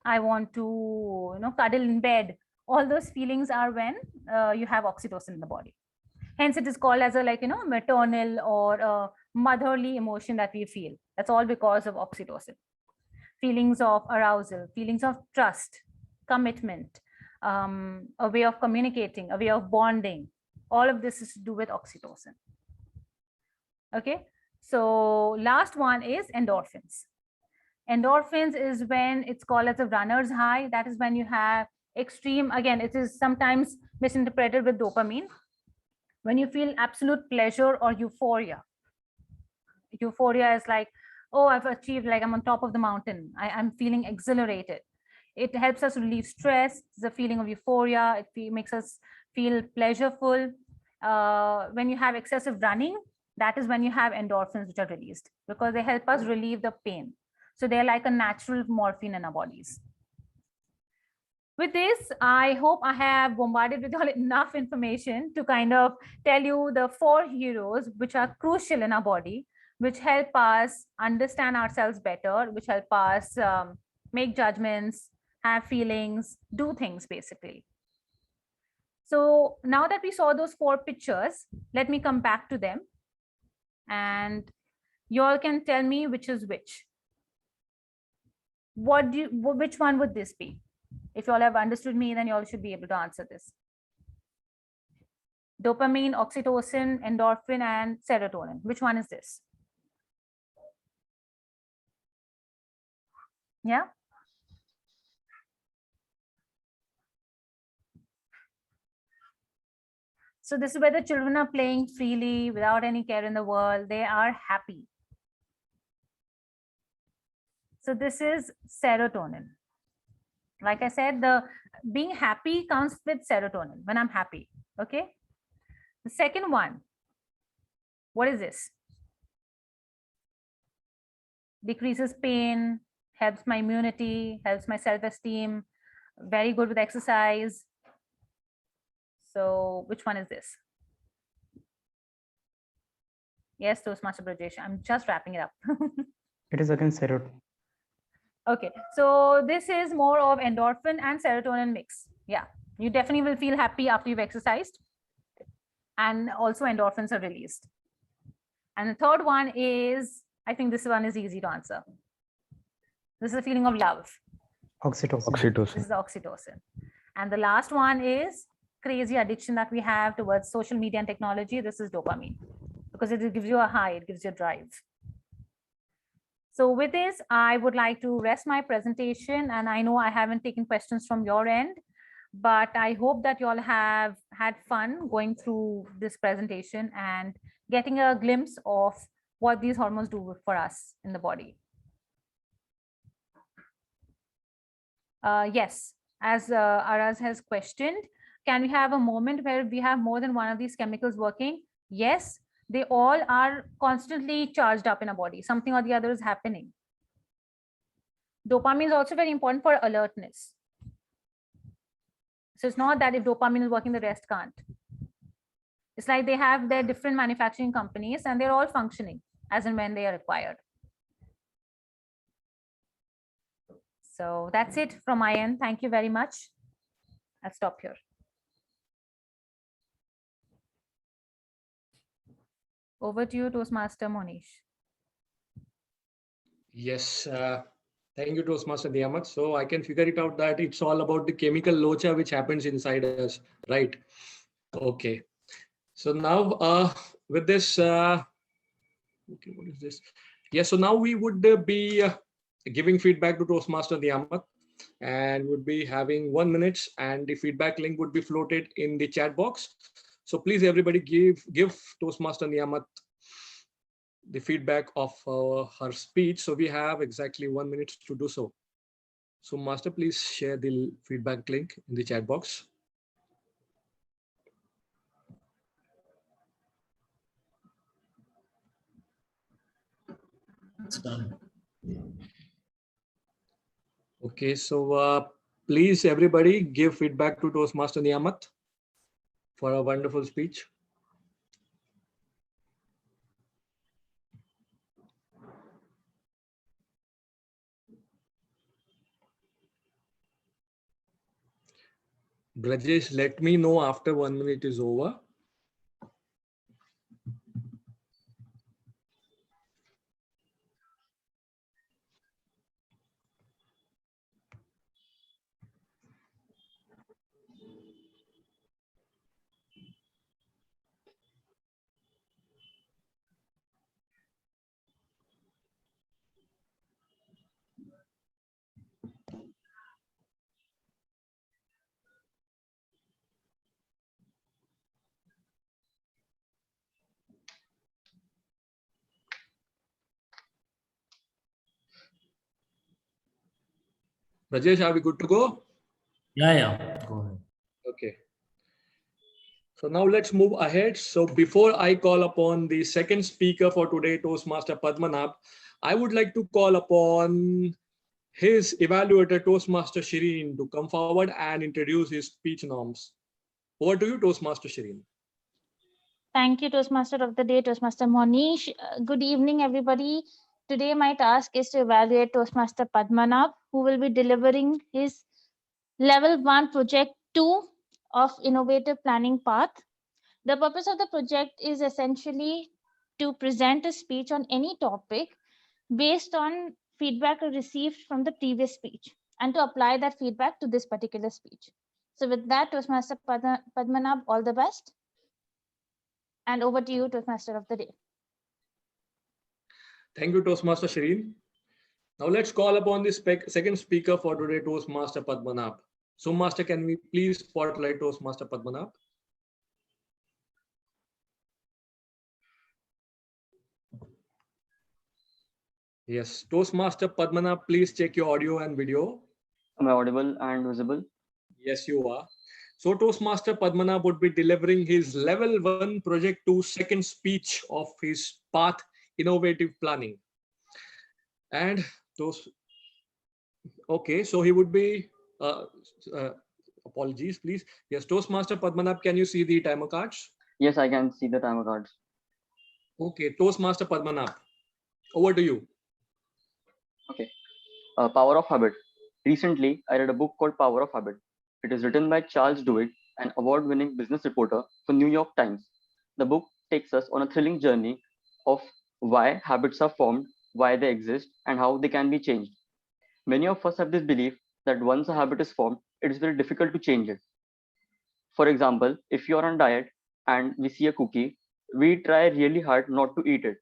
K: I want to, cuddle in bed. All those feelings are when you have oxytocin in the body. Hence, it is called as a maternal or a motherly emotion that we feel. That's all because of oxytocin. Feelings of arousal, feelings of trust, commitment, a way of communicating, a way of bonding. All of this is to do with oxytocin. Okay, so last one is endorphins. Endorphins is when it's called as a runner's high. That is when you have extreme, again, it is sometimes misinterpreted with dopamine. When you feel absolute pleasure or euphoria. Euphoria is like, oh, I've achieved, like I'm on top of the mountain. I'm feeling exhilarated. It helps us relieve stress. It's a feeling of euphoria. It makes us feel pleasureful. When you have excessive running, that is when you have endorphins which are released, because they help us relieve the pain. So they're like a natural morphine in our bodies. With this, I hope I have bombarded with all enough information to kind of tell you the 4 heroes which are crucial in our body, which help us understand ourselves better, which help us make judgments, have feelings, do things basically. So now that we saw those 4 pictures, let me come back to them. And you all can tell me which is which. Which one would this be? If you all have understood me, then you all should be able to answer this. Dopamine, oxytocin, endorphin, and serotonin. Which one is this? Yeah. So this is where the children are playing freely without any care in the world. They are happy. So this is serotonin. Like I said, the being happy comes with serotonin when I'm happy. Okay. The second one, what is this? Decreases pain, helps my immunity, helps my self-esteem, very good with exercise. So which one is this? Yes, Toastmaster Brajesh, I'm just wrapping it up.
D: It is again serotonin.
K: Okay, so this is more of endorphin and serotonin mix. Yeah, you definitely will feel happy after you've exercised. And also endorphins are released. And the third one is, I think this one is easy to answer. This is a feeling of love.
D: Oxytocin.
E: Oxytocin.
K: This is oxytocin. And the last one is crazy addiction that we have towards social media and technology. This is dopamine, because it gives you a high, it gives you a drive. So with this, I would like to rest my presentation, and I know I haven't taken questions from your end, but I hope that you all have had fun going through this presentation and getting a glimpse of what these hormones do for us in the body. Yes, as Araz has questioned, can we have a moment where we have more than one of these chemicals working? Yes, they all are constantly charged up in a body. Something or the other is happening. Dopamine is also very important for alertness. So it's not that if dopamine is working, the rest can't. It's like they have their different manufacturing companies and they're all functioning as and when they are required. So that's it from my end. Thank you very much. I'll stop here. Over to you, Toastmaster Monish.
G: Yes, thank you, Toastmaster Niyamat. So I can figure it out that it's all about the chemical locha which happens inside us, right? Okay. So now with this, okay, what is this? Yes, so now we would be giving feedback to Toastmaster Niyamat and would be having 1 minute, and the feedback link would be floated in the chat box. So please everybody give Toastmaster Niyamat the feedback of her speech. So we have exactly 1 minute to do so. So Master, please share the feedback link in the chat box.
F: It's done.
G: Okay, so please everybody give feedback to Toastmaster Niyamat for a wonderful speech. Brajesh, let me know after 1 minute is over. Brajesh, are we good to go?
F: Yeah, go ahead.
G: Okay. So now let's move ahead. So before I call upon the second speaker for today, Toastmaster Padmanabh, I would like to call upon his evaluator, Toastmaster Shireen, to come forward and introduce his speech norms. Over to you, Toastmaster Shireen.
L: Thank you, Toastmaster of the Day, Toastmaster Monish. Good evening, everybody. Today, my task is to evaluate Toastmaster Padmanabh, who will be delivering his Level 1 Project 2 of Innovative Planning Path. The purpose of the project is essentially to present a speech on any topic based on feedback received from the previous speech and to apply that feedback to this particular speech. So with that, Toastmaster Padmanabh, all the best. And over to you, Toastmaster of the Day.
G: Thank you, Toastmaster Shireen. Now let's call upon the second speaker for today, Toastmaster Padmanabh. So, Master, can we please spotlight Toastmaster Padmanabh? Yes, Toastmaster Padmanabh, please check your audio and video.
J: Am I audible and visible?
G: Yes, you are. So Toastmaster Padmanabh would be delivering his Level 1 Project 2 second speech of his Path Innovative Planning. And those, okay, so he would be, apologies, please. Yes, Toastmaster Padmanabh, can you see the timer cards?
J: Yes, I can see the timer cards.
G: Okay, Toastmaster Padmanabh, over to you.
J: Okay. Power of Habit. Recently, I read a book called Power of Habit. It is written by Charles Duhigg, an award-winning business reporter for New York Times. The book takes us on a thrilling journey of why habits are formed, why they exist, and how they can be changed. Many of us have this belief that once a habit is formed, it is very difficult to change it. For example, if you are on diet and we see a cookie, we try really hard not to eat it.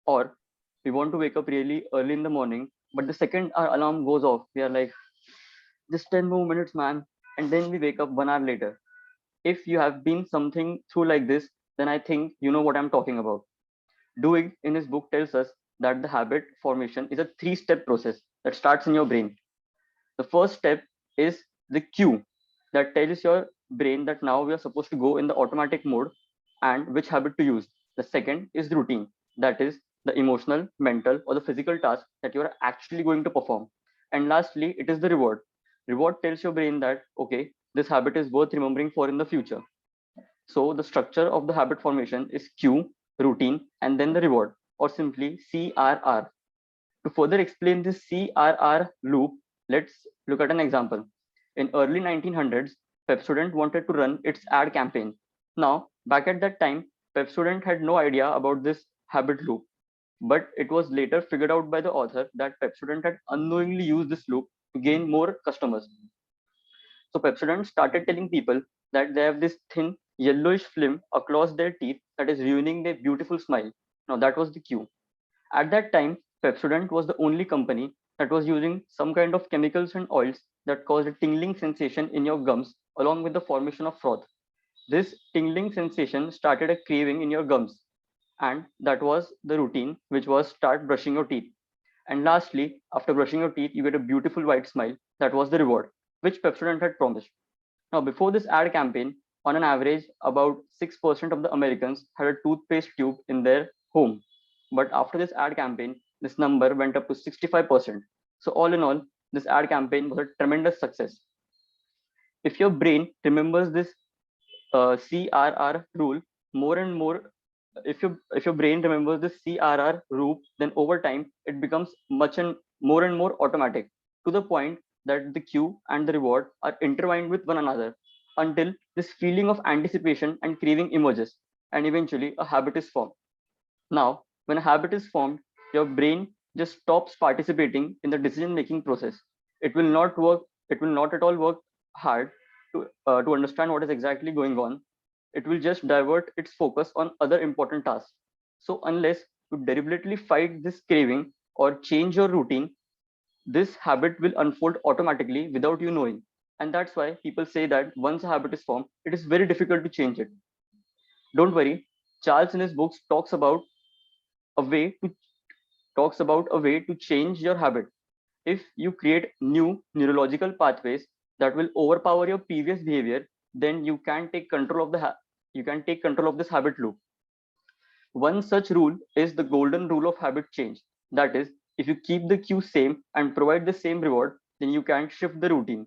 J: Or we want to wake up really early in the morning, but the second our alarm goes off, we are like, just 10 more minutes, man. and then we wake up 1 hour later. If you have been something through like this, then I think you know what I'm talking about. Duhigg in his book tells us that the habit formation is a 3-step process that starts in your brain. The first step is the cue that tells your brain that now we are supposed to go in the automatic mode and which habit to use. The second is the routine, that is the emotional, mental, or the physical task that you are actually going to perform. And lastly, it is the reward. Reward tells your brain that, okay, this habit is worth remembering for in the future. So the structure of the habit formation is cue, routine, and then the reward, or simply CRR. To further explain this CRR loop, let's look at an example. In early 1900s, Pepsodent wanted to run its ad campaign. Now, back at that time, Pepsodent had no idea about this habit loop, but it was later figured out by the author that Pepsodent had unknowingly used this loop to gain more customers. So Pepsodent started telling people that they have this thin yellowish film across their teeth that is ruining their beautiful smile. Now that was the cue. At that time, Pepsodent was the only company that was using some kind of chemicals and oils that caused a tingling sensation in your gums along with the formation of froth. This tingling sensation started a craving in your gums, and that was the routine, which was start brushing your teeth. And lastly, after brushing your teeth, you get a beautiful white smile. That was the reward, which Pepsodent had promised. Now, before this ad campaign, on an average, about 6% of the Americans had a toothpaste tube in their home. But after this ad campaign, this number went up to 65%. So all in all, this ad campaign was a tremendous success. If your brain remembers this CRR rule more and more, if your brain remembers this CRR rule, then over time it becomes much and more automatic, to the point that the cue and the reward are intertwined with one another until this feeling of anticipation and craving emerges, and eventually a habit is formed. Now, when a habit is formed, your brain just stops participating in the decision making process. It will not work, it will not at all work hard to understand what is exactly going on. It will just divert its focus on other important tasks. So, unless you deliberately fight this craving or change your routine, this habit will unfold automatically without you knowing. And that's why people say that once a habit is formed, it is very difficult to change it. Don't worry, Charles in his books a way to talks about a way to change your habit. If you create new neurological pathways that will overpower your previous behavior, then you can take control of this habit loop. One such rule is the golden rule of habit change. That is, if you keep the cue same and provide the same reward, then you can shift the routine.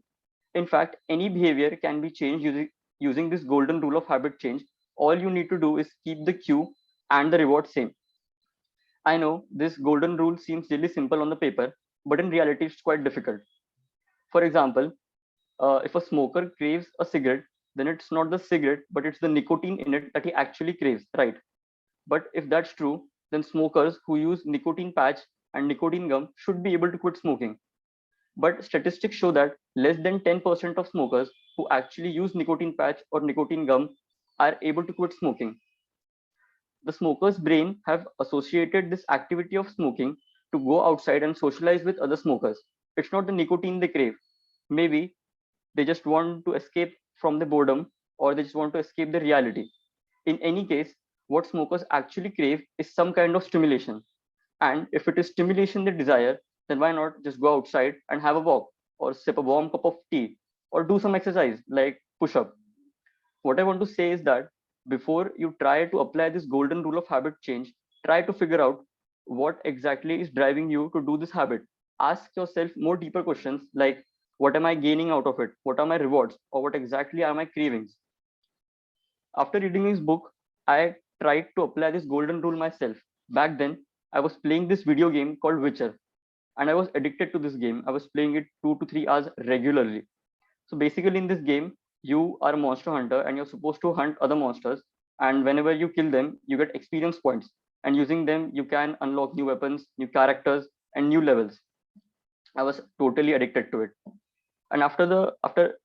J: In fact, any behavior can be changed using this golden rule of habit change. All you need to do is keep the cue and the reward same. I know this golden rule seems really simple on the paper, but in reality, it's quite difficult. For example, if a smoker craves a cigarette, then it's not the cigarette, but it's the nicotine in it that he actually craves, right? But if that's true, then smokers who use nicotine patch and nicotine gum should be able to quit smoking. But statistics show that less than 10% of smokers who actually use nicotine patch or nicotine gum are able to quit smoking. The smoker's brain have associated this activity of smoking to go outside and socialize with other smokers. It's not the nicotine they crave. Maybe they just want to escape from the boredom, or they just want to escape the reality. In any case, what smokers actually crave is some kind of stimulation. And if it is stimulation they desire, then why not just go outside and have a walk, or sip a warm cup of tea, or do some exercise like push up. What I want to say is that before you try to apply this golden rule of habit change, try to figure out what exactly is driving you to do this habit. Ask yourself more deeper questions like, what am I gaining out of it? What are my rewards? Or what exactly are my cravings? After reading this book, I tried to apply this golden rule myself. Back then, I was playing this video game called Witcher, and I was addicted to this game. I was playing it 2 to 3 hours regularly. So basically, in this game, you are a monster hunter and you're supposed to hunt other monsters. And whenever you kill them, you get experience points. And using them, you can unlock new weapons, new characters, and new levels. I was totally addicted to it. And after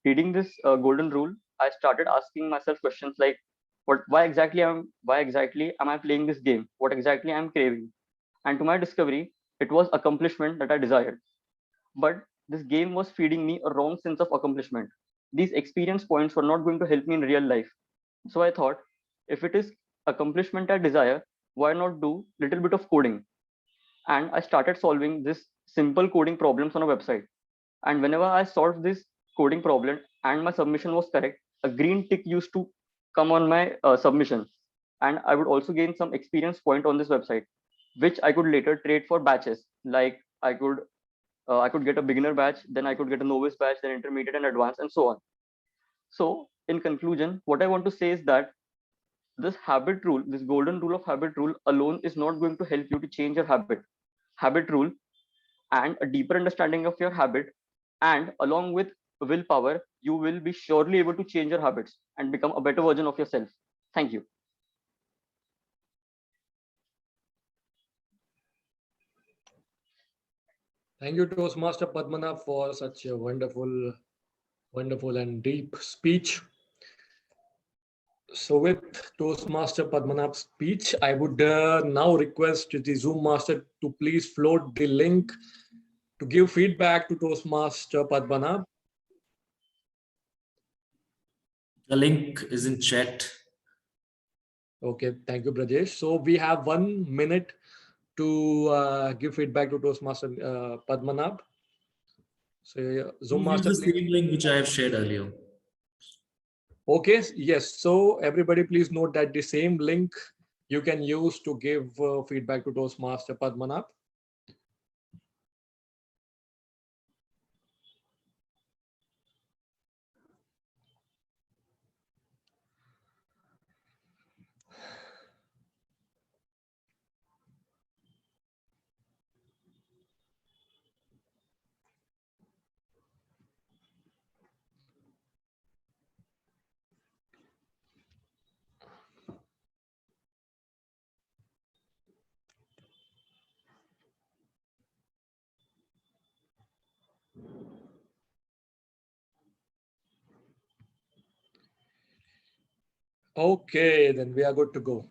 J: reading this golden rule, I started asking myself questions like, why exactly am I playing this game? What exactly am I craving? And to my discovery, it was accomplishment that I desired. But this game was feeding me a wrong sense of accomplishment. these experience points were not going to help me in real life. So I thought, if it is accomplishment I desire, why not do little bit of coding? And I started solving this simple coding problems on a website. And whenever I solved this coding problem and my submission was correct, a green tick used to come on my submission. And I would also gain some experience point on this website, which I could later trade for batches. Like I could get a beginner batch, then I could get a novice batch, then intermediate and advanced, and so on. So in conclusion, what I want to say is that this habit rule, this golden rule of habit rule alone is not going to help you to change your habit. Habit rule and a deeper understanding of your habit, and along with willpower, you will be surely able to change your habits and become a better version of yourself. Thank you.
G: Thank you, Toastmaster Padmanabh, for such a wonderful, wonderful and deep speech. So with Toastmaster Padmanabh's speech, I would now request the Zoom master to please float the link to give feedback to Toastmaster Padmanabh.
F: The link is in chat.
G: Okay, thank you, Brajesh. So we have 1 minute to give feedback to Toastmaster Padmanabh. So Zoom
F: Use
G: master,
F: the
G: please.
F: same link which I have shared earlier.
G: Okay, yes. So everybody, please note that the same link you can use to give feedback to Toastmaster Padmanabh. Okay, then we are good to go.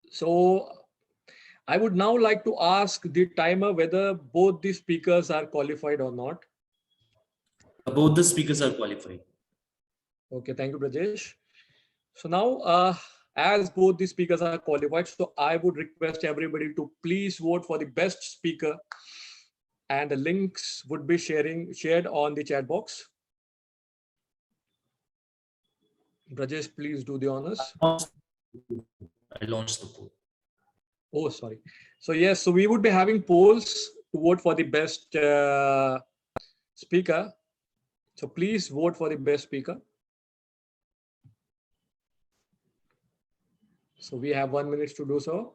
G: So I would now like to ask the timer whether both the speakers are qualified or not.
F: Both the speakers are qualified.
G: Okay, thank you, Brajesh. So now, as both the speakers are qualified, so I would request everybody to please vote for the best speaker, and the links would be shared on the chat box. Brajesh, please do the honors.
F: I launched the poll.
G: Oh, sorry. So yes, so we would be having polls to vote for the best speaker. So please vote for the best speaker. So we have 1 minute to do so.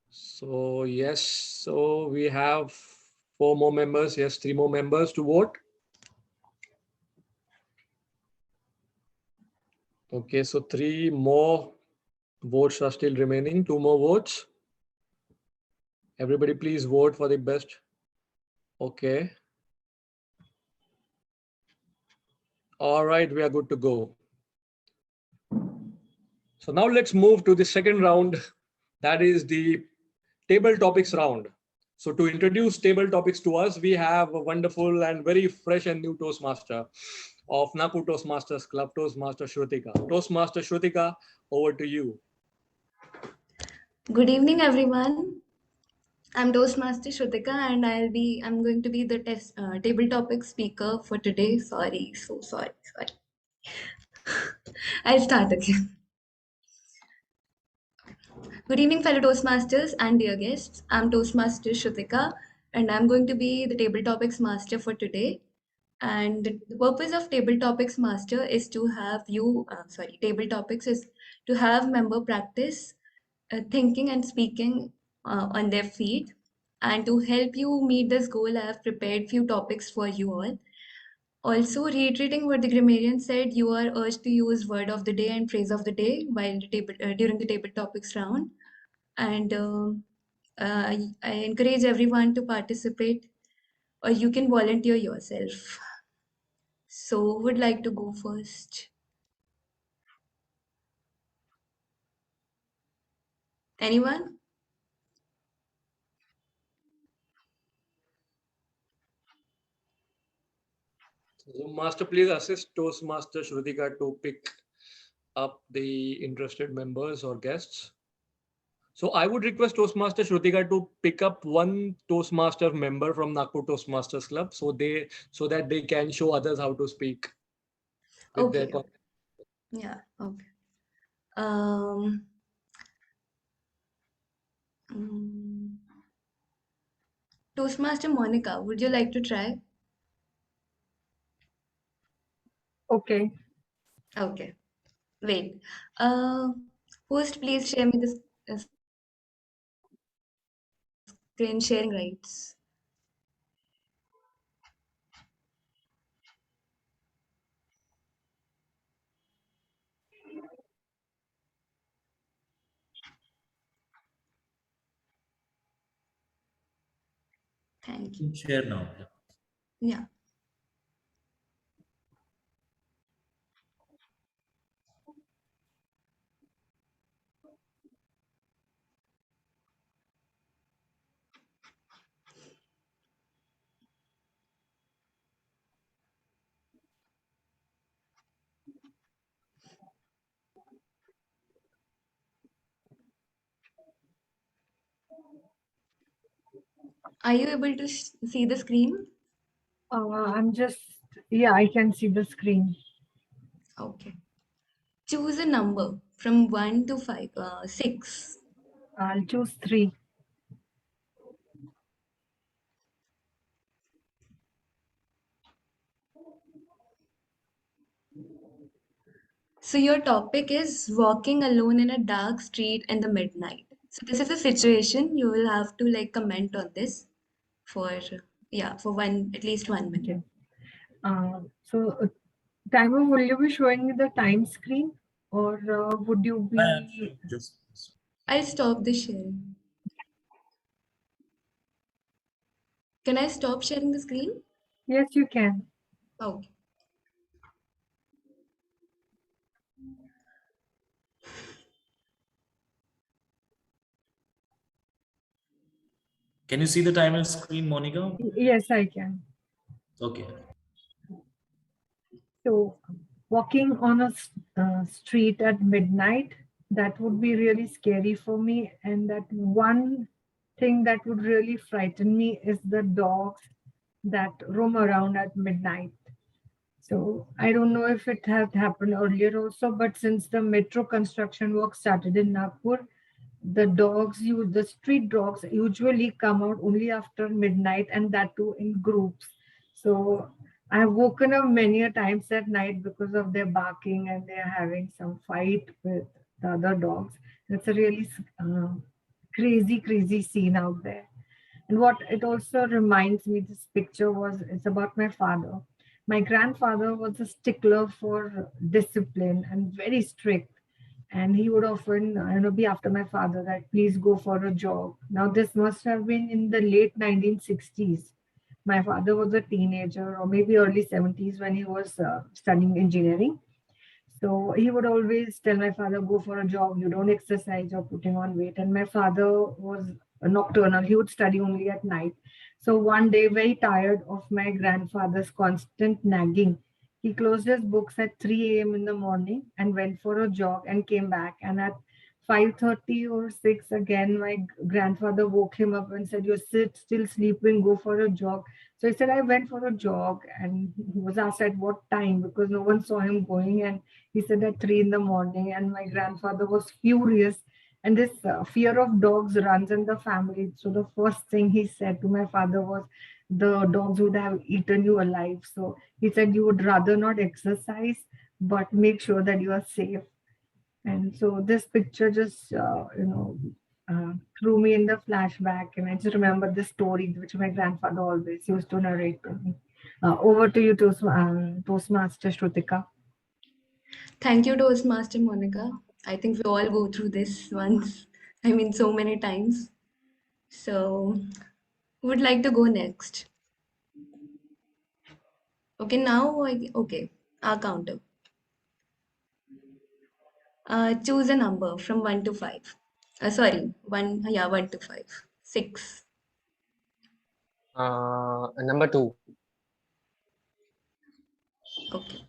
G: So yes, so we have 4 more members. Yes, 3 more members to vote. Okay, so 3 more votes are still remaining. 2 more votes. Everybody please vote for the best. Okay. All right, we are good to go. So now let's move to the second round. That is the table topics round. So to introduce table topics to us, we have a wonderful and very fresh and new Toastmaster of Nagpur Toastmasters Club, Toastmaster Shrutika. Toastmaster Shrutika, over to you.
I: Good evening, everyone. I'm Toastmaster Shrutika, and I'm going to be the table topic speaker for today. Sorry. I'll start again. Good evening, fellow Toastmasters and dear guests. I'm Toastmaster Shrutika, and I'm going to be the table topics master for today. And the purpose of table topics master is to have table topics is to have member practice thinking and speaking on their feet. And to help you meet this goal, I have prepared few topics for you all. Also, reiterating what the grammarian said, you are urged to use word of the day and phrase of the day while during the table topics round. And I encourage everyone to participate, or you can volunteer yourself. So, who would like to go first? Anyone?
G: So Master, please assist Toastmaster Shrutika to pick up the interested members or guests. So I would request Toastmaster Shrutika to pick up one Toastmaster member from Nagpur Toastmasters Club so that they can show others how to speak with their
M: Okay. Yeah. Okay. Toastmaster Monica, would you like to try?
B: Okay.
M: Okay. Wait. Host, please share me this screen sharing rights. Thank you.
F: Share now.
M: Yeah. Are you able to see the screen?
B: Yeah, I can see the screen.
M: Okay. Choose a number from 1 to 5, 6.
B: I'll choose 3.
M: So your topic is walking alone in a dark street in the midnight. So this is a situation you will have to like comment on this for for at least 1 minute.
B: Okay. Timer, will you be showing me the time screen, or would you be?
M: I'll stop the sharing. Can I stop sharing the screen?
B: Yes, you can.
M: Okay.
F: Can you see the timer screen, Monica?
B: Yes, I can.
F: Okay.
B: So, walking on a street at midnight, that would be really scary for me. And that one thing that would really frighten me is the dogs that roam around at midnight. So I don't know if it had happened earlier also, but since the metro construction work started in Nagpur, the street dogs usually come out only after midnight, and that too in groups. So I've woken up many a times at night because of their barking, and they're having some fight with the other dogs. It's a really crazy scene out there. And what it also reminds me, this picture it's about my father. My grandfather was a stickler for discipline and very strict. And he would often, be after my father that please go for a jog. Now, this must have been in the late 1960s. My father was a teenager, or maybe early 70s, when he was studying engineering. So he would always tell my father, go for a jog, you don't exercise, you're putting on weight. And my father was a nocturnal, he would study only at night. So one day, very tired of my grandfather's constant nagging, he closed his books at 3 a.m. in the morning and went for a jog and came back. And at 5:30 or 6 again, my grandfather woke him up and said, you're still sleeping, go for a jog. So he said, I went for a jog, and he was asked at what time because no one saw him going. And he said at 3 in the morning, and my grandfather was furious. And this fear of dogs runs in the family. So the first thing he said to my father was, the dogs would have eaten you alive. So he said, you would rather not exercise, but make sure that you are safe. And so this picture just, threw me in the flashback. And I just remember this story, which my grandfather always used to narrate to me. Over to you, Toastmaster Shrutika.
M: Thank you, Toastmaster Monica. I think we all go through this once. I mean, so many times. So, who would like to go next? Okay, now, okay, our counter. Choose a number from 1 to 5. Sorry, 1 to 5. 6.
H: Number 2.
M: Okay.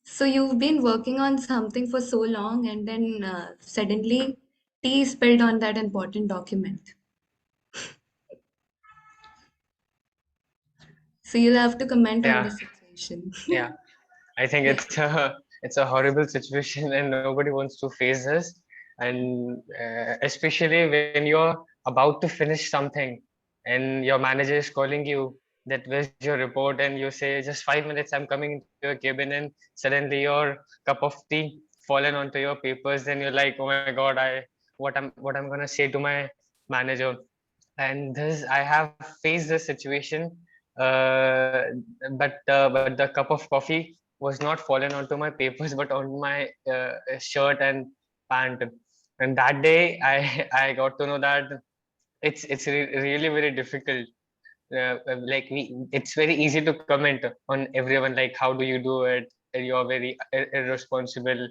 M: So you've been working on something for so long, and then suddenly tea is spilled on that important document. So you'll have to comment on
H: Yeah,
M: the situation.
H: yeah. I think it's a horrible situation, and nobody wants to face this. And especially when you're about to finish something, and your manager is calling you that where's your report, and you say just 5 minutes, I'm coming into your cabin, and suddenly your cup of tea fallen onto your papers. Then you're like, oh my god, what I'm gonna say to my manager. And this I have faced this situation, uh, but the cup of coffee was not fallen onto my papers but on my shirt and pant. And that day I got to know that really very difficult. Like it's very easy to comment on everyone, like how do you do it, you're very irresponsible,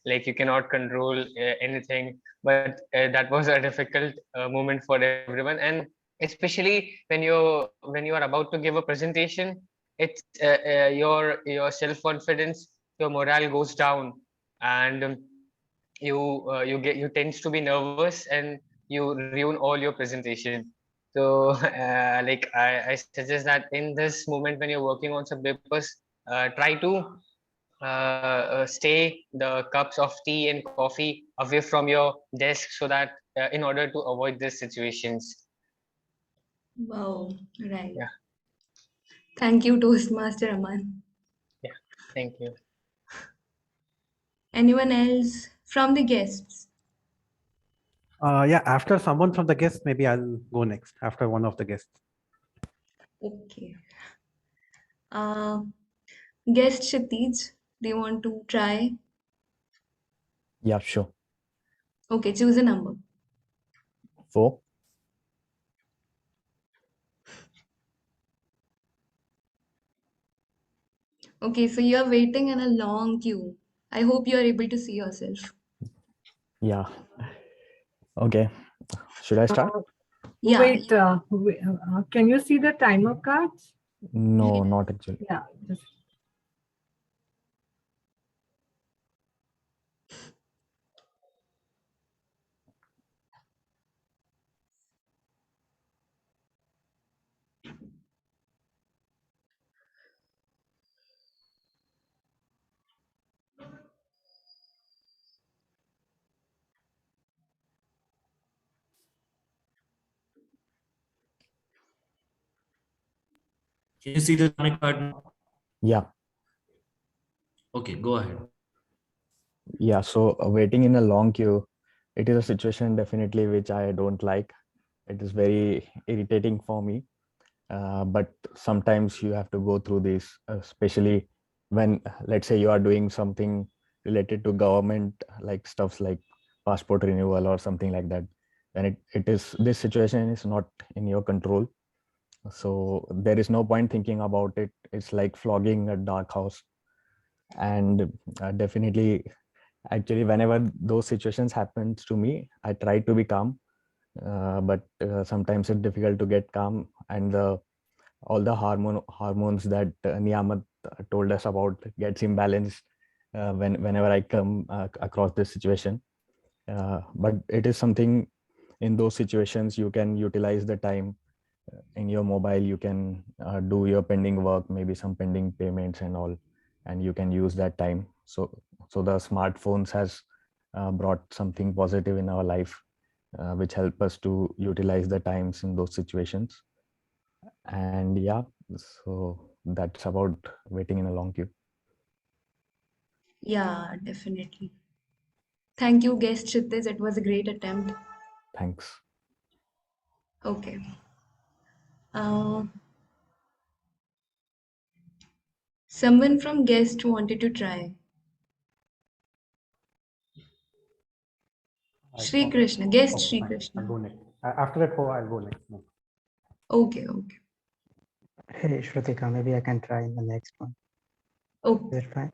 H: like you cannot control anything. But that was a difficult moment for everyone, and especially when you are about to give a presentation, it's your self confidence, your morale goes down, and you tends to be nervous, and you ruin all your presentation. So like I suggest that in this moment when you're working on some papers, try to stay the cups of tea and coffee away from your desk, so that in order to avoid these situations.
M: Wow, right.
H: Yeah,
M: Thank you, Toastmaster Aman.
H: yeah. Thank you.
M: Anyone else from the guests?
A: Yeah, after someone from the guests, maybe I'll go next after one of the guests.
M: Okay. Uh, Guest Kshitij, do you want to try?
E: Yeah, sure.
M: Okay, choose a number.
E: 4.
M: Okay, so you're waiting in a long queue. I hope you are able to see yourself.
E: Yeah. Okay. Should I start?
M: Yeah.
B: Can you see the timer cards?
E: No, not actually.
B: Yeah, just
F: Can you see the time card now?
E: Yeah.
F: Okay, go ahead.
E: Yeah. So waiting in a long queue, it is a situation definitely which I don't like. It is very irritating for me. But sometimes you have to go through this, especially when, let's say, you are doing something related to government, like stuffs like passport renewal or something like that. And it is, this situation is not in your control. So there is no point thinking about it. It's like flogging a dark house. And definitely, actually, whenever those situations happens to me, I try to be calm. But sometimes it's difficult to get calm, and all the hormones that Niyamat told us about gets imbalanced whenever I come across this situation. But it is something, in those situations you can utilize the time in your mobile. You can do your pending work, maybe some pending payments and all, and you can use that time. So the smartphones has brought something positive in our life, which help us to utilize the times in those situations. And yeah, so that's about waiting in a long queue.
M: Yeah, definitely. Thank you, guest Kshitij. It was a great attempt.
E: Thanks.
M: Okay. Uh, Someone from guest wanted to try. Shri Krishna, guest
A: Okay,
M: Shri
A: fine. I'll
M: Krishna.
A: go next. After that 4, I'll go next. No.
M: Okay, okay.
D: Hey, Shrutika, maybe I can try in the next one.
M: Oh,
D: Is it fine?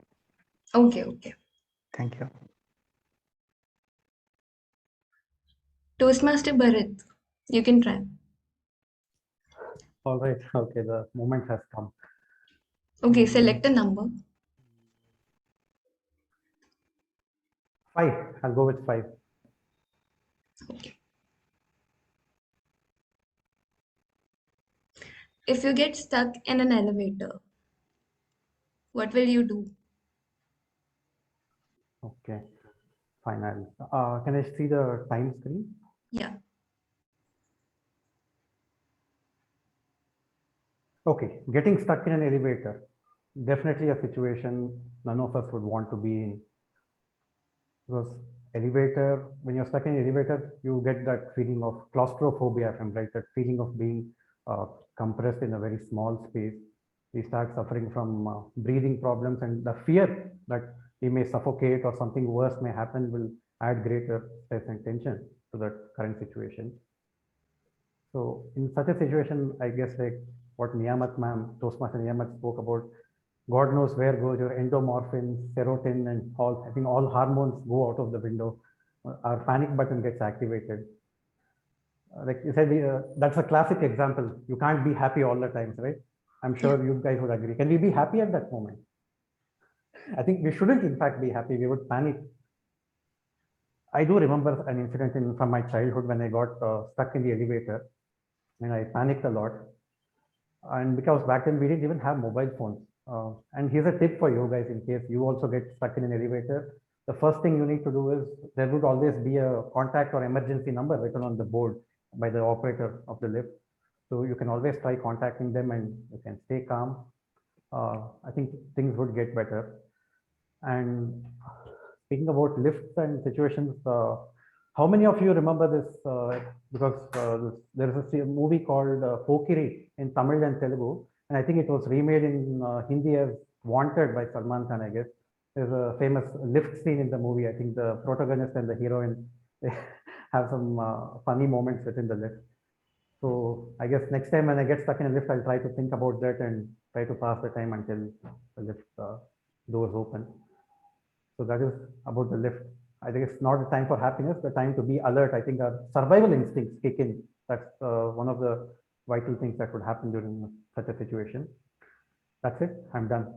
M: okay, okay.
D: Thank you.
M: Toastmaster Bharat, you can try.
A: All right. Okay. The moment has come.
M: Okay,
A: Mm,
M: select a number.
A: 5. I'll go with 5.
M: Okay. If you get stuck in an elevator, what will you do?
A: Okay. Fine. Can I see the time screen?
M: Yeah.
A: Okay. Getting stuck in an elevator. Definitely a situation none of us would want to be in. Because elevator, when you're stuck in an elevator, you get that feeling of claustrophobia, if I'm right, that feeling of being compressed in a very small space. We start suffering from breathing problems, and the fear that we may suffocate or something worse may happen will add greater stress and tension to the current situation. So in such a situation, I guess like what Niyamat ma'am, Toastmaster Niyamat spoke about, God knows where goes your endomorphin, serotonin, and all. I think all hormones go out of the window. Our panic button gets activated. Like you said, that's a classic example. You can't be happy all the times, right? I'm sure you guys would agree. Can we be happy at that moment? I think we shouldn't, in fact, be happy. We would panic. I do remember an incident from my childhood when I got stuck in the elevator, and I panicked a lot. And because back then we didn't even have mobile phones. And here's a tip for you guys in case you also get stuck in an elevator. The first thing you need to do is there would always be a contact or emergency number written on the board by the operator of the lift. So you can always try contacting them and you can stay calm. I think things would get better. And speaking about lifts and situations, how many of you remember this? Because there is a movie called Pokiri in Tamil and Telugu, and I think it was remade in Hindi as Wanted by Salman Khan, I guess. There's a famous lift scene in the movie. I think the protagonist and the heroine have some funny moments within the lift. So I guess next time when I get stuck in a lift, I'll try to think about that and try to pass the time until the lift doors open. So that is about the lift. I think it's not the time for happiness, the time to be alert. I think our survival instincts kick in. That's one of the vital things that would happen during such a situation. That's it. I'm done.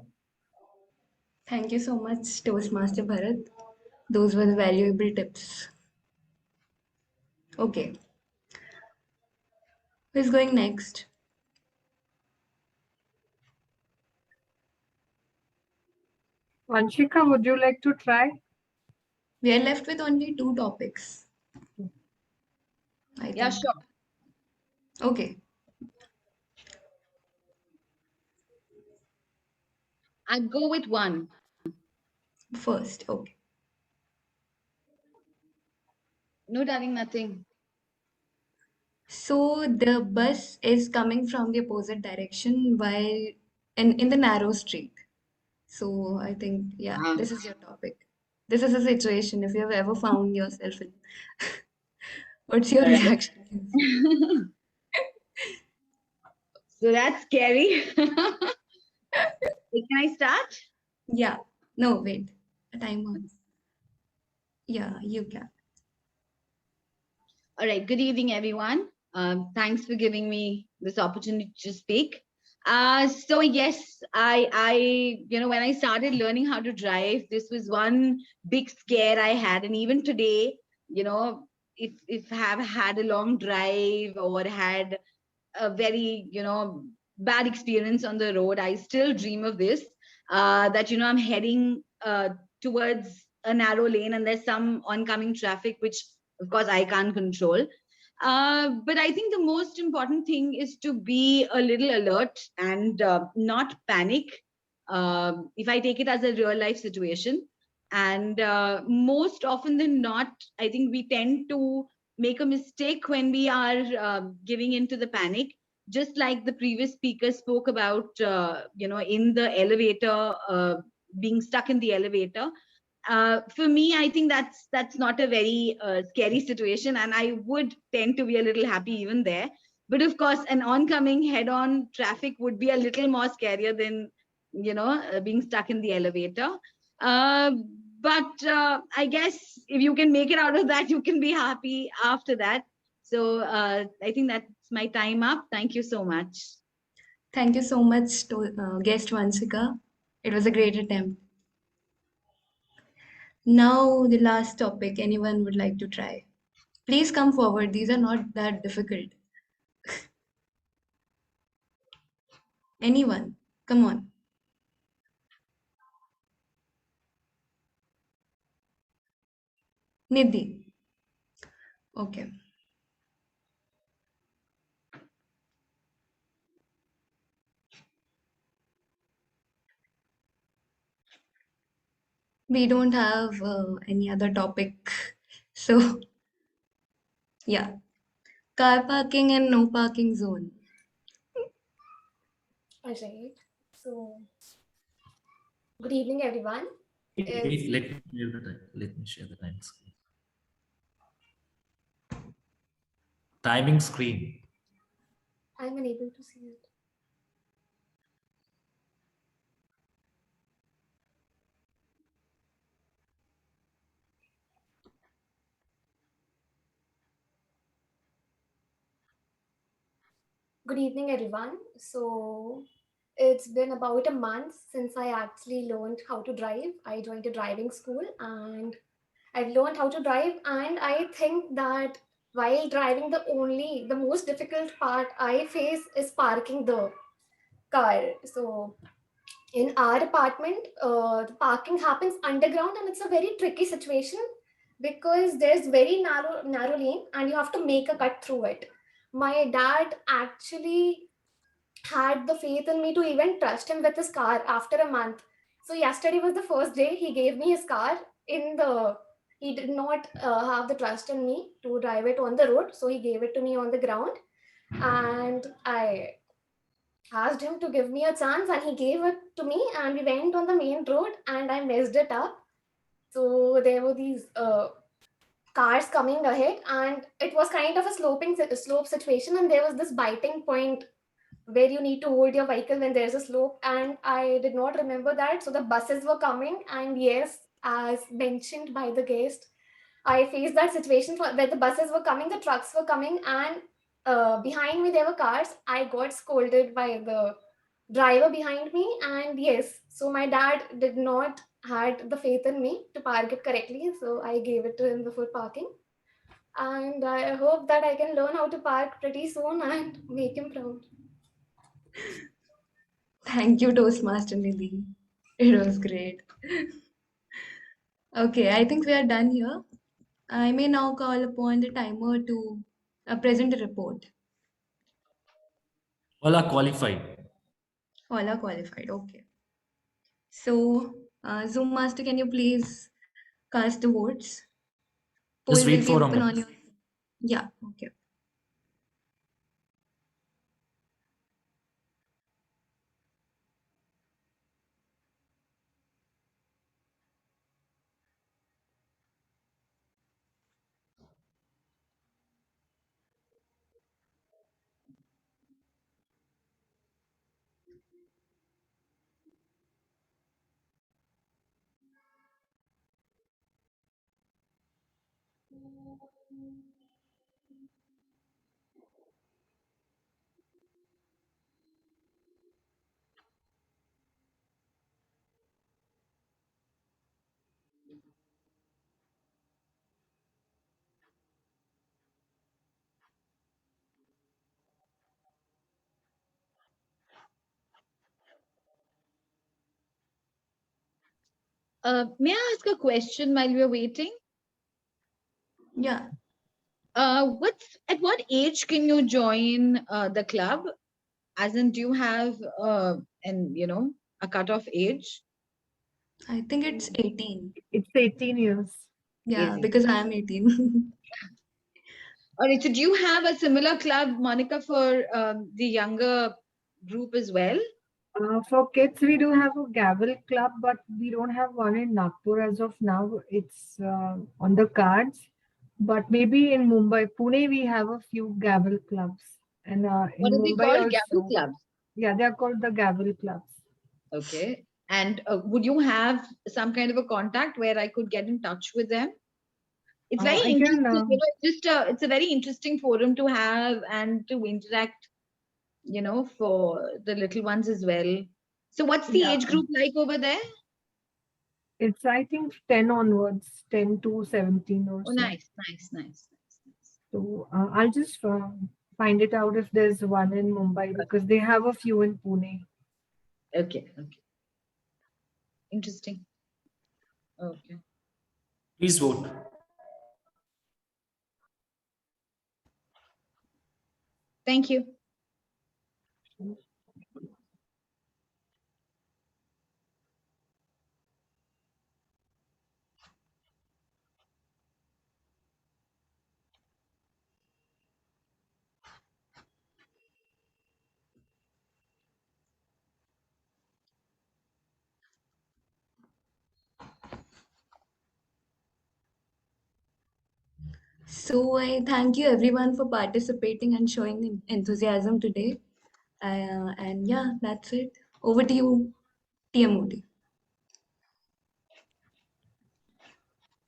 M: Thank you so much, Toastmaster Bharat. Those were the valuable tips. Okay. Who's going next?
B: Vanshika, would you like to try?
M: We are left with only 2 topics.
C: Yeah, sure.
M: Okay.
C: I'll go with 1.
M: First, okay.
C: No, darling, nothing.
M: So the bus is coming from the opposite direction while in the narrow street. So I think, yeah, this is your topic. This is a situation if you have ever found yourself in. What's your reaction?
C: So that's scary. Can I start?
M: Yeah. No, wait. A timer. Yeah, you can.
C: All right. Good evening, everyone. Thanks for giving me this opportunity to speak. So yes, when I started learning how to drive, this was one big scare I had, and even today, if have had a long drive or had a very bad experience on the road, I still dream of this. That I'm heading towards a narrow lane, and there's some oncoming traffic, which of course I can't control. But I think the most important thing is to be a little alert and not panic. If I take it as a real life situation, and most often than not, I think we tend to make a mistake when we are giving into the panic. Just like the previous speaker spoke about, in the elevator, being stuck in the elevator. For me, I think that's not a very scary situation, and I would tend to be a little happy even there. But of course, an oncoming head-on traffic would be a little more scarier than being stuck in the elevator. But I guess if you can make it out of that, you can be happy after that. So I think that's my time up. Thank you so much.
M: Thank you so much to guest Vansika. It was a great attempt. Now the last topic anyone would like to try. Please come forward. These are not that difficult. Anyone, come on. Nidhi. Okay. We don't have any other topic. So, yeah. Car parking and no parking zone.
I: All right. So, good evening, everyone.
F: Wait, let me share the time. Let me share the time screen. Timing screen.
I: I'm unable to see it. Good evening, everyone. So, it's been about a month since I actually learned how to drive. I joined a driving school and I've learned how to drive. And I think that while driving, the most difficult part I face is parking the car. So, in our apartment, the parking happens underground and it's a very tricky situation because there's very narrow lane and you have to make a cut through it. My dad actually had the faith in me to even trust him with his car after a month. So yesterday was the first day he gave me his car he did not have the trust in me to drive it on the road. So he gave it to me on the ground and I asked him to give me a chance and he gave it to me and we went on the main road and I messed it up. So there were these cars coming ahead and it was kind of a slope situation and there was this biting point where you need to hold your vehicle when there's a slope and I did not remember that. So the buses were coming and yes, as mentioned by the guest, I faced that situation where the buses were coming, the trucks were coming and behind me there were cars. I got scolded by the driver behind me and yes, so my dad did not had the faith in me to park it correctly, so I gave it to him before parking and I hope that I can learn how to park pretty soon and make him proud.
M: Thank you, Toastmaster Nidhi. It was great. Okay, I think we are done here. I may now call upon the timer to present a report.
F: All are qualified.
M: All are qualified. Okay. So, Zoom Master, can you please cast the votes? Poll
F: Just
M: will
F: wait
M: be
F: for a
M: open on
F: minute.
M: your. Yeah, okay.
C: May I ask a question while we are waiting?
M: Yeah.
C: At what age can you join the club? As in, do you have a cutoff age?
M: I think it's 18.
B: It's 18 years.
M: Yeah,
C: 18.
M: because I am 18.
C: All right. So, do you have a similar club, Monica, for the younger group as well?
B: For kids, we do have a Gavel club, but we don't have one in Nagpur as of now. It's on the cards. But maybe in Mumbai, Pune, we have a few Gavel clubs. And in
C: What are they
B: Mumbai
C: called? Gavel
B: also,
C: clubs.
B: yeah, they are called the Gavel clubs.
C: Okay. And would you have some kind of a contact where I could get in touch with them? It's very
B: I
C: interesting.
B: can,
C: It's a very interesting forum to have and to interact, for the little ones as well. So what's the
B: yeah,
C: age group like over there?
B: it's, I think, 10 onwards, 10 to 17 or
C: Oh,
B: so.
C: nice.
B: So I'll just find it out if there's one in Mumbai, because they have a few in Pune.
C: Okay. Interesting. Okay.
F: Please vote.
C: Thank you.
M: So I thank you everyone for participating and showing enthusiasm today. And yeah, that's it. Over to you, TMOD.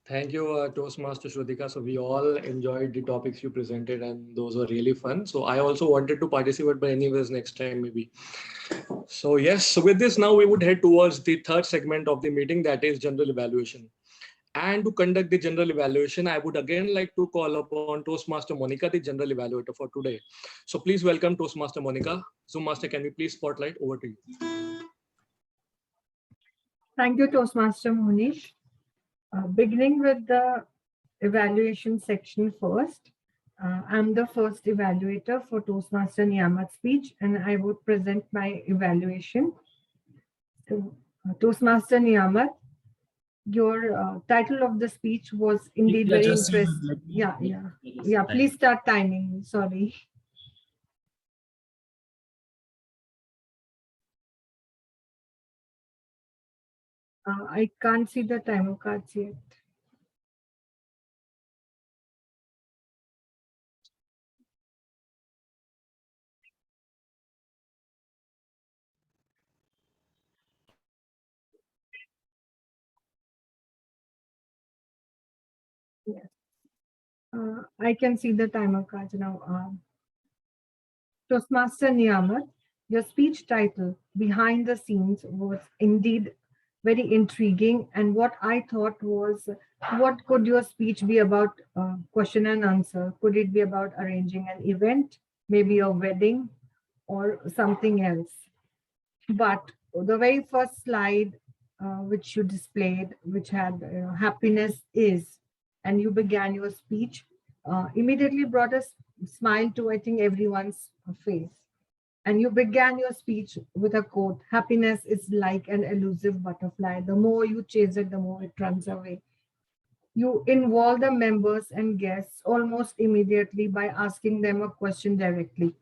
G: Thank you, Toastmaster Shrutika. So we all enjoyed the topics you presented and those were really fun. So I also wanted to participate, but anyways, next time maybe. So yes, so with this now we would head towards the third segment of the meeting, that is general evaluation. And to conduct the general evaluation, I would again like to call upon Toastmaster Monica, the general evaluator for today. So please welcome Toastmaster Monica. Zoom Master, can we please spotlight? Over to you.
B: Thank you, Toastmaster Monish. Beginning with the evaluation section first. I'm the first evaluator for Toastmaster Niyamat speech, and I would present my evaluation. So, Toastmaster Niyamat, your title of the speech was indeed very interesting. Yeah. Please start timing. Sorry. I can't see the timer cards yet. Yes. I can see the timer cards now. Toastmaster Niyamat, your speech title, Behind the Scenes, was indeed very intriguing. And what I thought was, what could your speech be about? Question and answer. Could it be about arranging an event, maybe a wedding, or something else? But the very first slide which you displayed, which had happiness is, and you began your speech, immediately brought a smile to, I think, everyone's face. And you began your speech with a quote, happiness is like an elusive butterfly. The more you chase it, the more it runs away. You involve the members and guests almost immediately by asking them a question directly.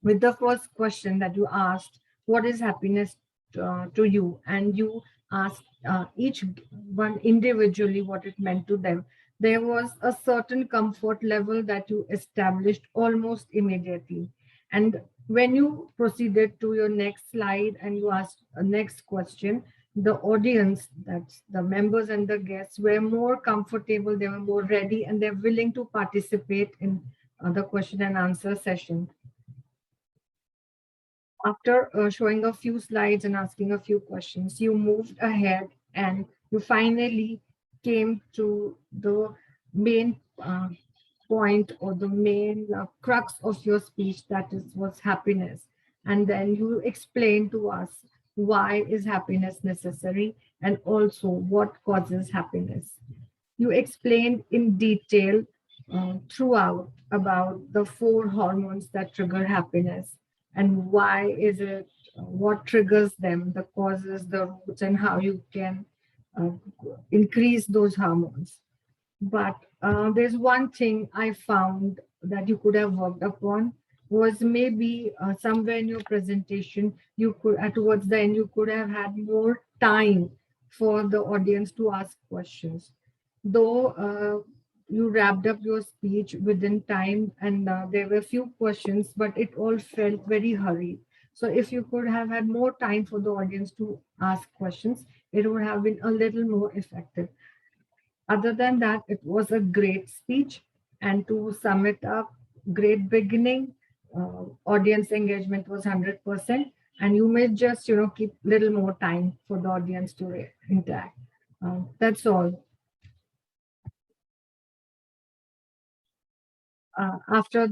B: With the first question that you asked, what is happiness to you? And you asked each one individually what it meant to them. There was a certain comfort level that you established almost immediately. And when you proceeded to your next slide and you asked a next question, the audience, that's the members and the guests, were more comfortable, they were more ready, and they're willing to participate in the question and answer session. After showing a few slides and asking a few questions, you moved ahead and you finally came to the main point, or the main crux of your speech, that was happiness. And then you explained to us why is happiness necessary and also what causes happiness. You explained in detail throughout about the 4 hormones that trigger happiness and why is it, what triggers them, the causes, the roots, and how you can increase those hormones. But there's one thing I found that you could have worked upon, was maybe somewhere in your presentation, you could, towards the end, you could have had more time for the audience to ask questions. Though you wrapped up your speech within time and there were few questions, but it all felt very hurried. So if you could have had more time for the audience to ask questions, it would have been a little more effective. Other than that, it was a great speech. And to sum it up, great beginning, audience engagement was 100%. And you may just, keep little more time for the audience to interact. That's all. After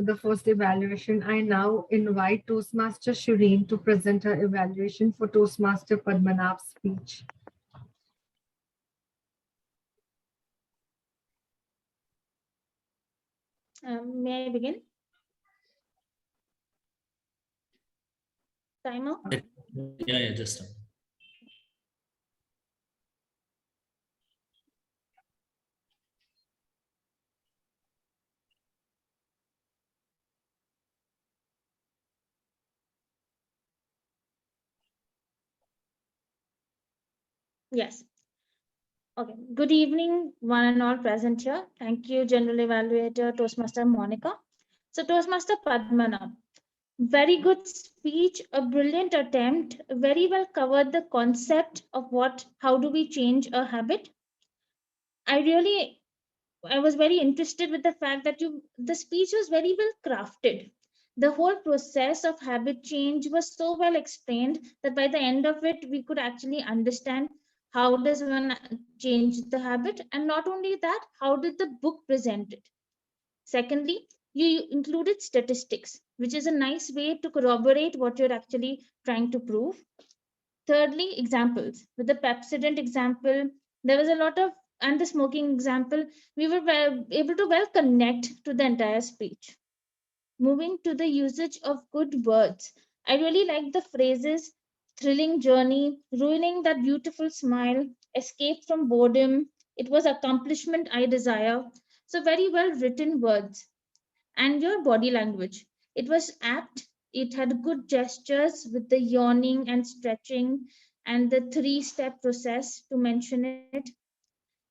B: the first evaluation, I now invite Toastmaster Shireen to present her evaluation for Toastmaster Padmanabh's speech.
L: May I begin? Timer?
F: Yeah, just.
L: Yes. Okay. Good evening, one and all present here. Thank you, General Evaluator Toastmaster Monica. So Toastmaster Padmanabh, very good speech, a brilliant attempt, very well covered the concept of how do we change a habit. I was very interested with the fact that the speech was very well crafted. The whole process of habit change was so well explained that by the end of it, we could actually understand how does one change the habit, and not only that, how did the book present it. Secondly, you included statistics, which is a nice way to corroborate what you're actually trying to prove. Thirdly, examples. With the Pepsodent example, there was a lot of, and the smoking example, we were able to well connect to the entire speech. Moving to the usage of good words, I really like the phrases thrilling journey, ruining that beautiful smile, escape from boredom, it was accomplishment I desire. So very well written words. And your body language, it was apt, it had good gestures with the yawning and stretching and the 3-step process to mention it.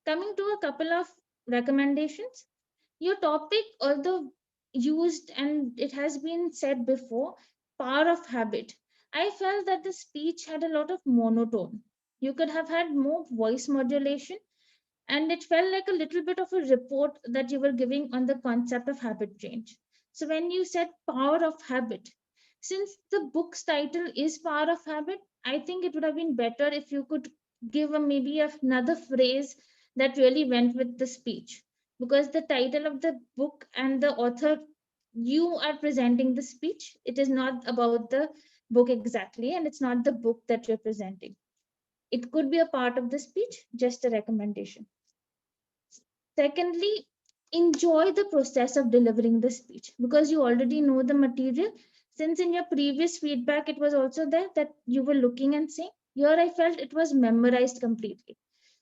L: Coming to a couple of recommendations, your topic, although used and it has been said before, power of habit, I felt that the speech had a lot of monotone. You could have had more voice modulation, and it felt like a little bit of a report that you were giving on the concept of habit change. So when you said power of habit, since the book's title is Power of Habit, I think it would have been better if you could give maybe another phrase that really went with the speech, because the title of the book and the author, you are presenting the speech. It is not about the book exactly, and it's not the book that you're presenting. It could be a part of the speech, just a recommendation. Secondly, enjoy the process of delivering the speech because you already know the material. Since in your previous feedback, it was also there that you were looking and saying, here I felt it was memorized completely.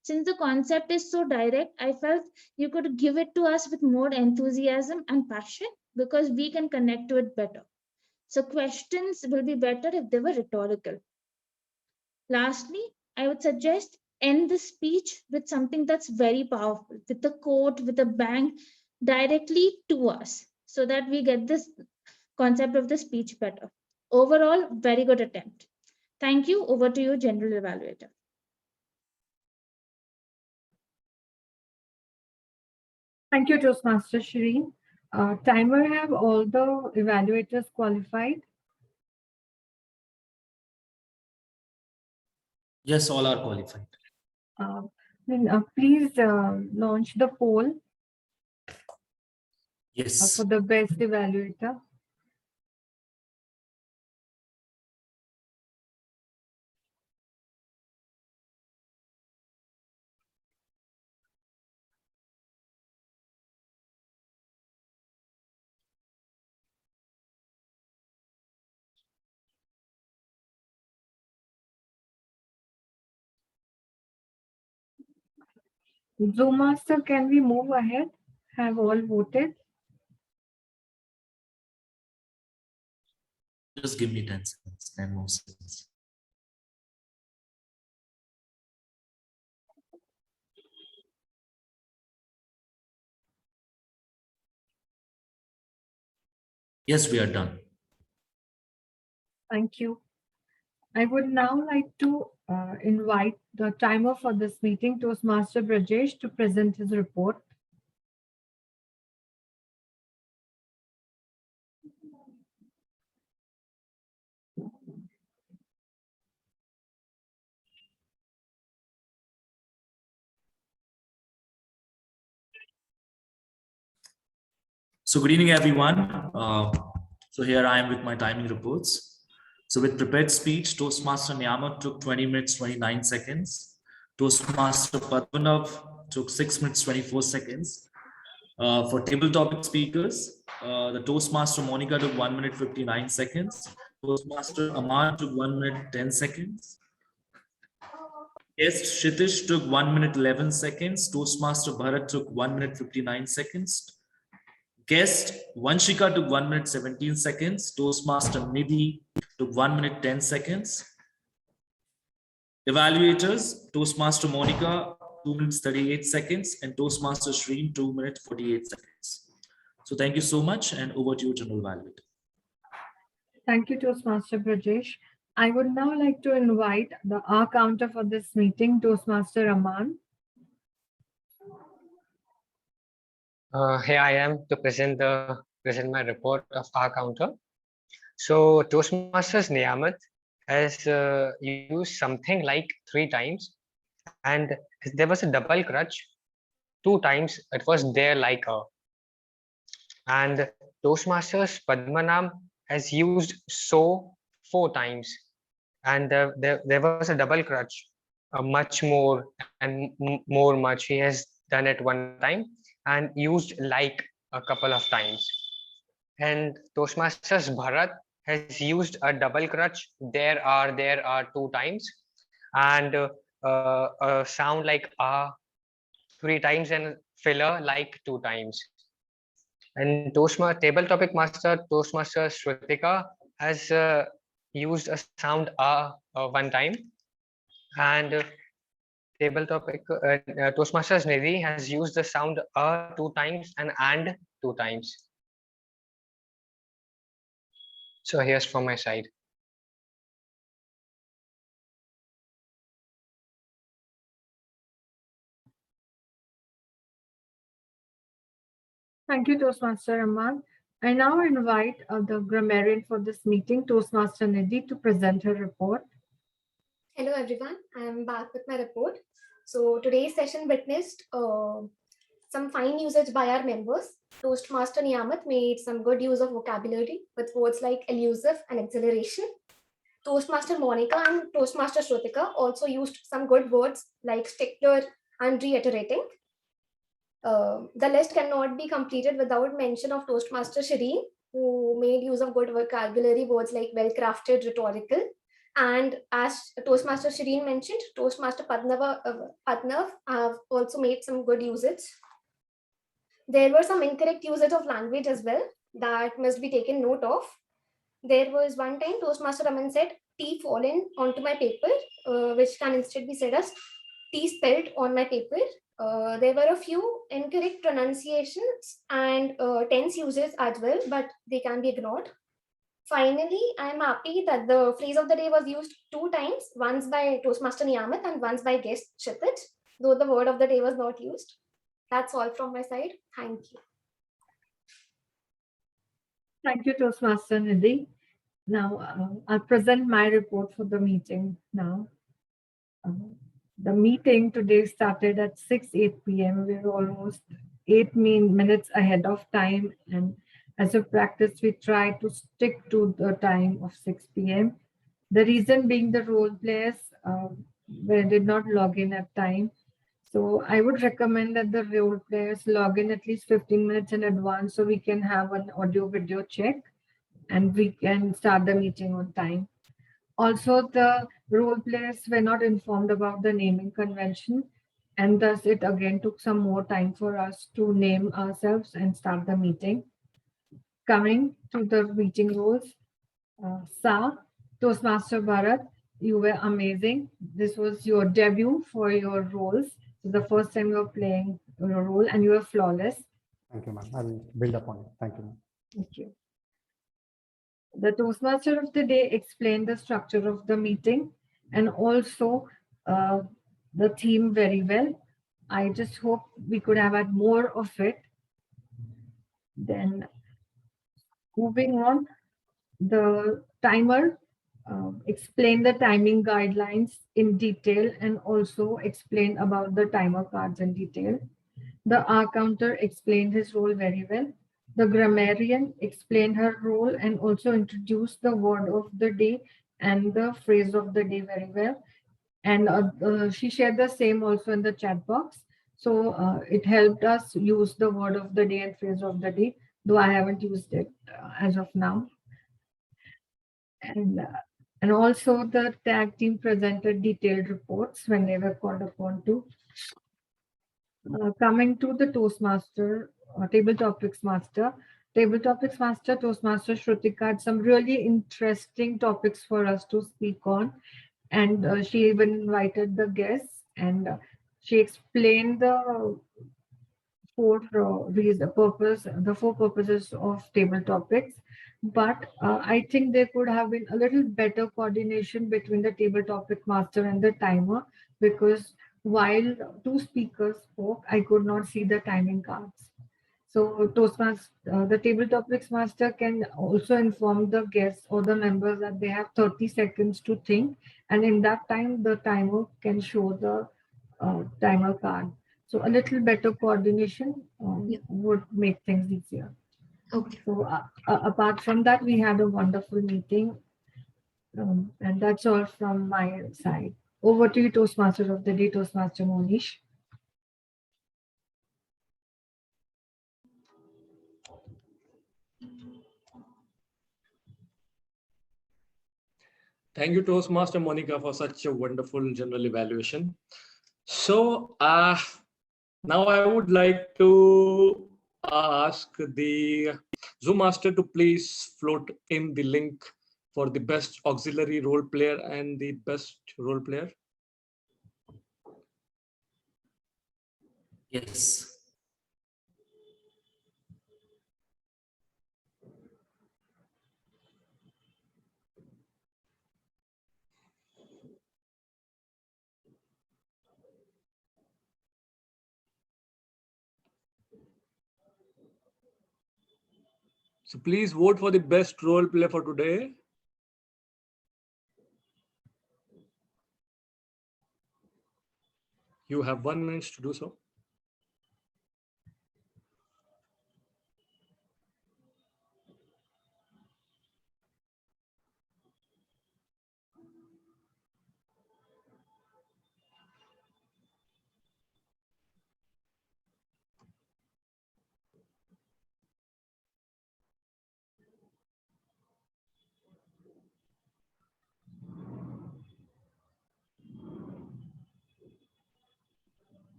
L: Since the concept is so direct, I felt you could give it to us with more enthusiasm and passion because we can connect to it better. So questions will be better if they were rhetorical. Lastly, I would suggest end the speech with something that's very powerful, with a quote, with a bang directly to us, so that we get this concept of the speech better. Overall, very good attempt. Thank you. Over to you, General Evaluator.
B: Thank you, Toastmaster Shireen. Timer, have all the evaluators qualified?
F: Yes, all are qualified.
B: Then please launch the poll
F: Yes.
B: for the best evaluator. Zoom Master, can we move ahead? Have all voted?
F: Just give me 10 seconds, 10 more seconds. Yes, we are done.
B: Thank you. I would now like to invite the timer for this meeting, Toastmaster Brajesh, to present his report.
F: So good evening, everyone. So here I am with my timing reports. So with prepared speech, Toastmaster Niyamat took 20 minutes, 29 seconds. Toastmaster Padmanabh took 6 minutes, 24 seconds. For table topic speakers, the Toastmaster Monica took 1 minute, 59 seconds. Toastmaster Aman took 1 minute, 10 seconds. Guest Shitish took 1 minute, 11 seconds. Toastmaster Bharat took 1 minute, 59 seconds. Guest Vanshika took 1 minute 17 seconds. Toastmaster Nidhi took 1 minute 10 seconds. Evaluators, Toastmaster Monica 2 minutes 38 seconds and Toastmaster Shreen 2 minutes 48 seconds. So thank you so much and over to you, General Evaluator.
B: Thank you, Toastmaster Brajesh. I would now like to invite the R counter for this meeting, Toastmaster Aman.
H: Here I am to present my report of our counter. So Toastmasters Niyamat has used something like 3 times, and there was a double crutch 2 times. It was there like a, and Toastmasters Padmanabh has used so 4 times, and there was a double crutch, much more and more much. He has done it 1 time and used like a couple of times. And Toastmasters Bharat has used a double crutch there are 2 times, and a sound like 3 times and filler like 2 times. And table topic master Toastmaster Shrutika has used a sound 1 time, and table topic Toastmasters Nidhi has used the sound 2 times and 2 times. So here's from my side.
B: Thank you, Toastmaster Aman. I now invite the grammarian for this meeting, Toastmaster Nidhi, to present her report.
I: Hello everyone, I am back with my report. So today's session witnessed some fine usage by our members. Toastmaster Niyamat made some good use of vocabulary with words like elusive and exhilaration. Toastmaster Monica and Toastmaster Shrutika also used some good words like stickler and reiterating. The list cannot be completed without mention of Toastmaster Shreen, who made use of good vocabulary words like well-crafted, rhetorical. And as Toastmaster Shreen mentioned, Toastmaster Padmanabh have also made some good usage. There were some incorrect usage of language as well that must be taken note of. There was one time Toastmaster Aman said tea fallen onto my paper, which can instead be said as tea spilled on my paper. There were a few incorrect pronunciations and tense uses as well, but they can be ignored. Finally, I am happy that the phrase of the day was used 2 times, once by Toastmaster Niyamat and once by guest Kshitij, though the word of the day was not used. That's all from my side. Thank you.
B: Thank you, Toastmaster Nidhi. Now, I'll present my report for the meeting now. The meeting today started at 6:08 p.m. We were almost 8 minutes ahead of time, and as a practice, we try to stick to the time of 6 p.m. The reason being the role players did not log in at time. So I would recommend that the role players log in at least 15 minutes in advance so we can have an audio video check and we can start the meeting on time. Also, the role players were not informed about the naming convention, and thus it again took some more time for us to name ourselves and start the meeting. Coming to the meeting rules, Toastmaster Bharat, you were amazing. This was your debut for your roles. So the first time you were playing your role and you were flawless.
A: Thank you, ma'am. I'll build upon it. Thank you, ma'am.
B: Thank you. The Toastmaster of the day explained the structure of the meeting and also the theme very well. I just hope we could have had more of it. Then moving on, the timer explained the timing guidelines in detail and also explained about the timer cards in detail. The R counter explained his role very well. The grammarian explained her role and also introduced the word of the day and the phrase of the day very well. And she shared the same also in the chat box. So it helped us use the word of the day and phrase of the day, though I haven't used it as of now. And also the tag team presented detailed reports when they were called upon to. Coming to the Toastmaster, Table Topics Master. Table Topics Master, Toastmaster Shrutika had some really interesting topics for us to speak on. And she even invited the guests and she explained the four purposes of table topics. But I think there could have been a little better coordination between the table topic master and the timer, because while two speakers spoke, I could not see the timing cards. So Toastmaster, the table topics master can also inform the guests or the members that they have 30 seconds to think, and in that time the timer can show the timer card. So a little better coordination would make things easier.
M: Okay.
B: So apart from that, we had a wonderful meeting, and that's all from my side. Over to you, Toastmaster of the day, Toastmaster Monish.
G: Thank you, Toastmaster Monica, for such a wonderful general evaluation. So now I would like to ask the Zoom master to please float in the link for the best auxiliary role player and the best role player.
F: Yes.
G: So please vote for the best role player for today. You have 1 minute to do so.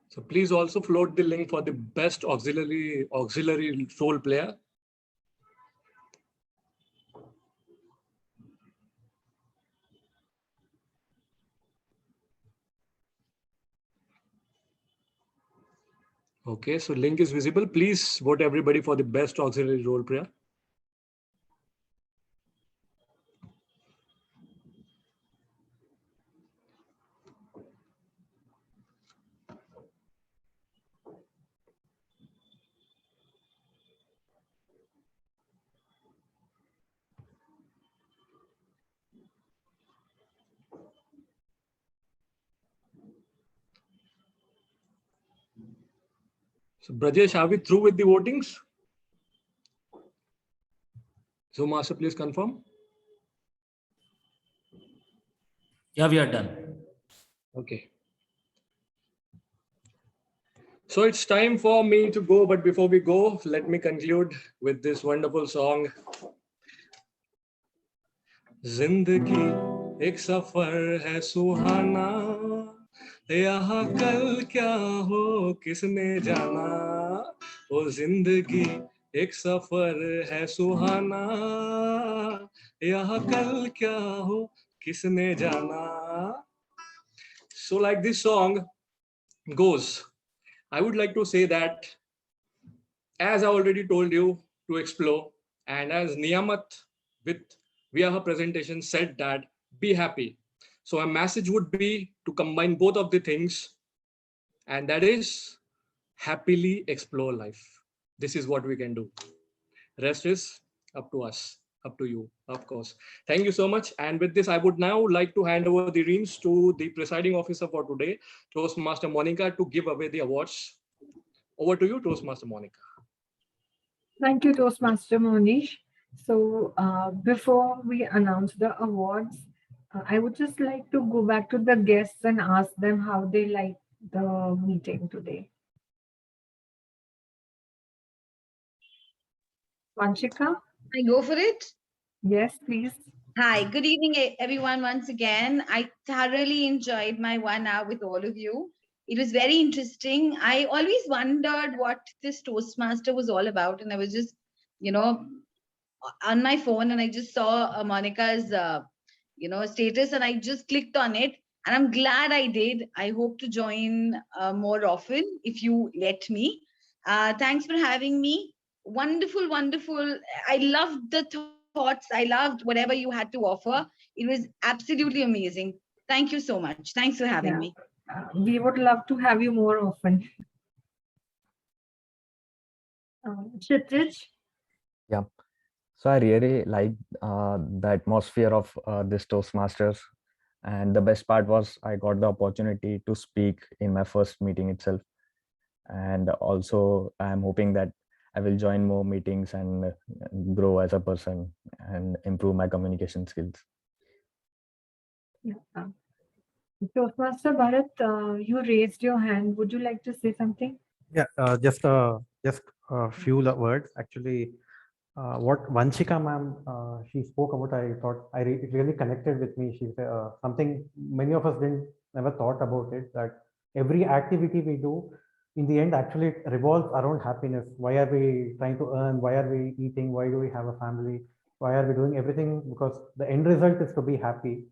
G: So please also float the link for the best auxiliary role player. Okay, so link is visible. Please vote everybody for the best auxiliary role player. So Brajesh, are we through with the votings? So master, please confirm.
F: Yeah, we are done.
G: Okay. So it's time for me to go, but before we go, let me conclude with this wonderful song. जिंदगी एक सफर है सुहाना, यहाँ कल क्या हो किसने जाना, ओ जिंदगी एक सफर है सुहाना, यहाँ कल क्या हो किसने जाना. So like this song goes, I would like to say that, as I already told you to explore, and as Niyamat with via her presentation said that be happy. So a message would be to combine both of the things, and that is happily explore life. This is what we can do. Rest is up to us, up to you, of course. Thank you so much. And with this, I would now like to hand over the reins to the presiding officer for today, Toastmaster Monica, to give away the awards. Over to you, Toastmaster Monica.
B: Thank you, Toastmaster Monish. So before we announce the awards, I would just like to go back to the guests and ask them how they liked the meeting today. Vanshika?
C: I go for it.
B: Yes, please.
C: Hi, good evening, everyone. Once again, I thoroughly enjoyed my 1 hour with all of you. It was very interesting. I always wondered what this Toastmaster was all about, and I was just, on my phone, and I just saw Monica's, status, and I just clicked on it, and I'm glad I did. I hope to join more often if you let me. Thanks for having me. Wonderful, wonderful. I loved the thoughts. I loved whatever you had to offer. It was absolutely amazing. Thank you so much. Thanks for having
B: Yeah.
C: me.
B: We would love to have you more often. Kshitij?
E: Yeah. So I really liked the atmosphere of this Toastmasters. And the best part was I got the opportunity to speak in my first meeting itself. And also I'm hoping that I will join more meetings and grow as a person and improve my communication skills.
B: Yeah. Toastmaster Bharat, you raised your hand. Would you like to say something?
A: Yeah, just a few words. Actually, what Vanshika ma'am she spoke about, I thought it really connected with me. She said something many of us never thought about it, that every activity we do, in the end, actually it revolves around happiness. Why are we trying to earn? Why are we eating? Why do we have a family? Why are we doing everything? Because the end result is to be happy.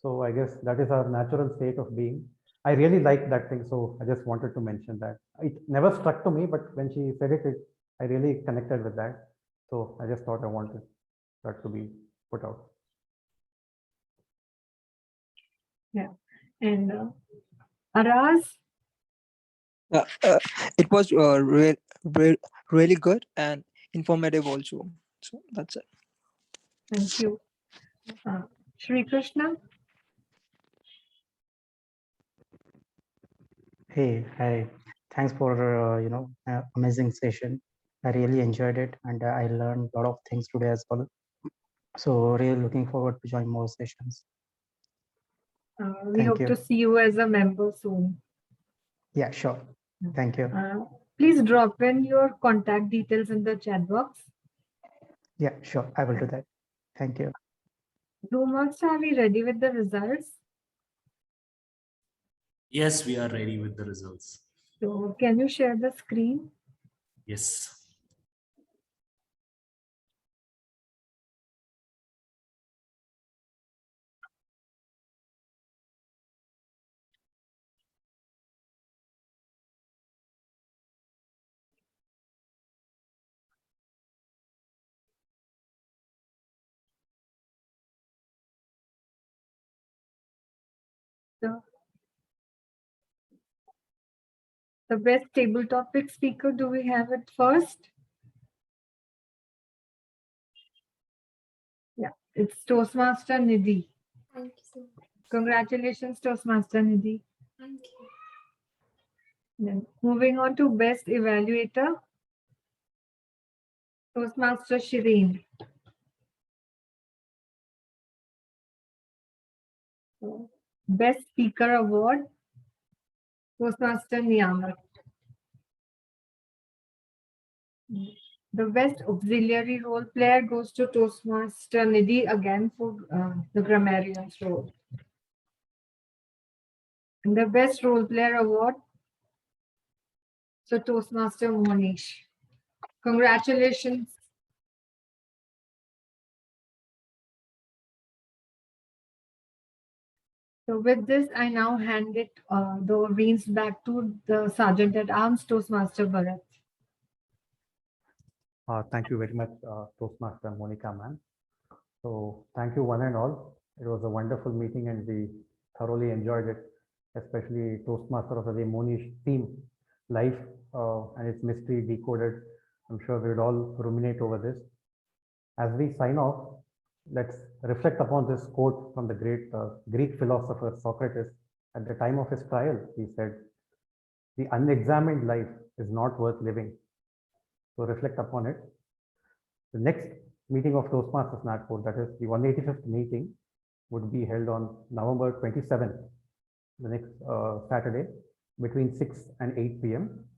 A: So I guess that is our natural state of being. I really like that thing, so I just wanted to mention that. It never struck to me, but when she said it, I really connected with that. So I just thought I wanted that to be put out.
B: Yeah. And Araz?
N: It was really good and informative also. So that's it.
B: Thank you. Shri Krishna?
D: Hey, hi. Thanks for amazing session. I really enjoyed it, and I learned a lot of things today as well. So really looking forward to join more sessions.
B: We hope to see you as a member soon.
D: Yeah, sure. Thank you.
B: Please drop in your contact details in the chat box.
D: Yeah, sure. I will do that. Thank you.
B: Rumors, are we ready with the results?
F: Yes, we are ready with the results.
B: So can you share the screen?
F: Yes.
B: The best table topic speaker, do we have it first? Yeah, it's Toastmaster Nidhi.
I: Thank you so much.
B: Congratulations, Toastmaster Nidhi.
I: Thank you.
B: Then moving on to best evaluator, Toastmaster Shireen. Best speaker award, Toastmaster Niyamat. The best auxiliary role player goes to Toastmaster Nidhi again for the grammarian's role. And the best role player award, so Toastmaster Monish. Congratulations So with this, I now hand it the reins back to the Sergeant at Arms, Toastmaster Bharat.
A: Thank you very much, Toastmaster Monica, ma'am. So thank you one and all. It was a wonderful meeting and we thoroughly enjoyed it, especially Toastmaster of the Day Monish theme, life and its mystery decoded. I'm sure we would all ruminate over this. As we sign off, let's reflect upon this quote from the great Greek philosopher Socrates. At the time of his trial, he said, "The unexamined life is not worth living." So reflect upon it. The next meeting of Toastmasters Nagpur, that is the 185th meeting, would be held on November 27th, the next Saturday, between 6 and 8 p.m.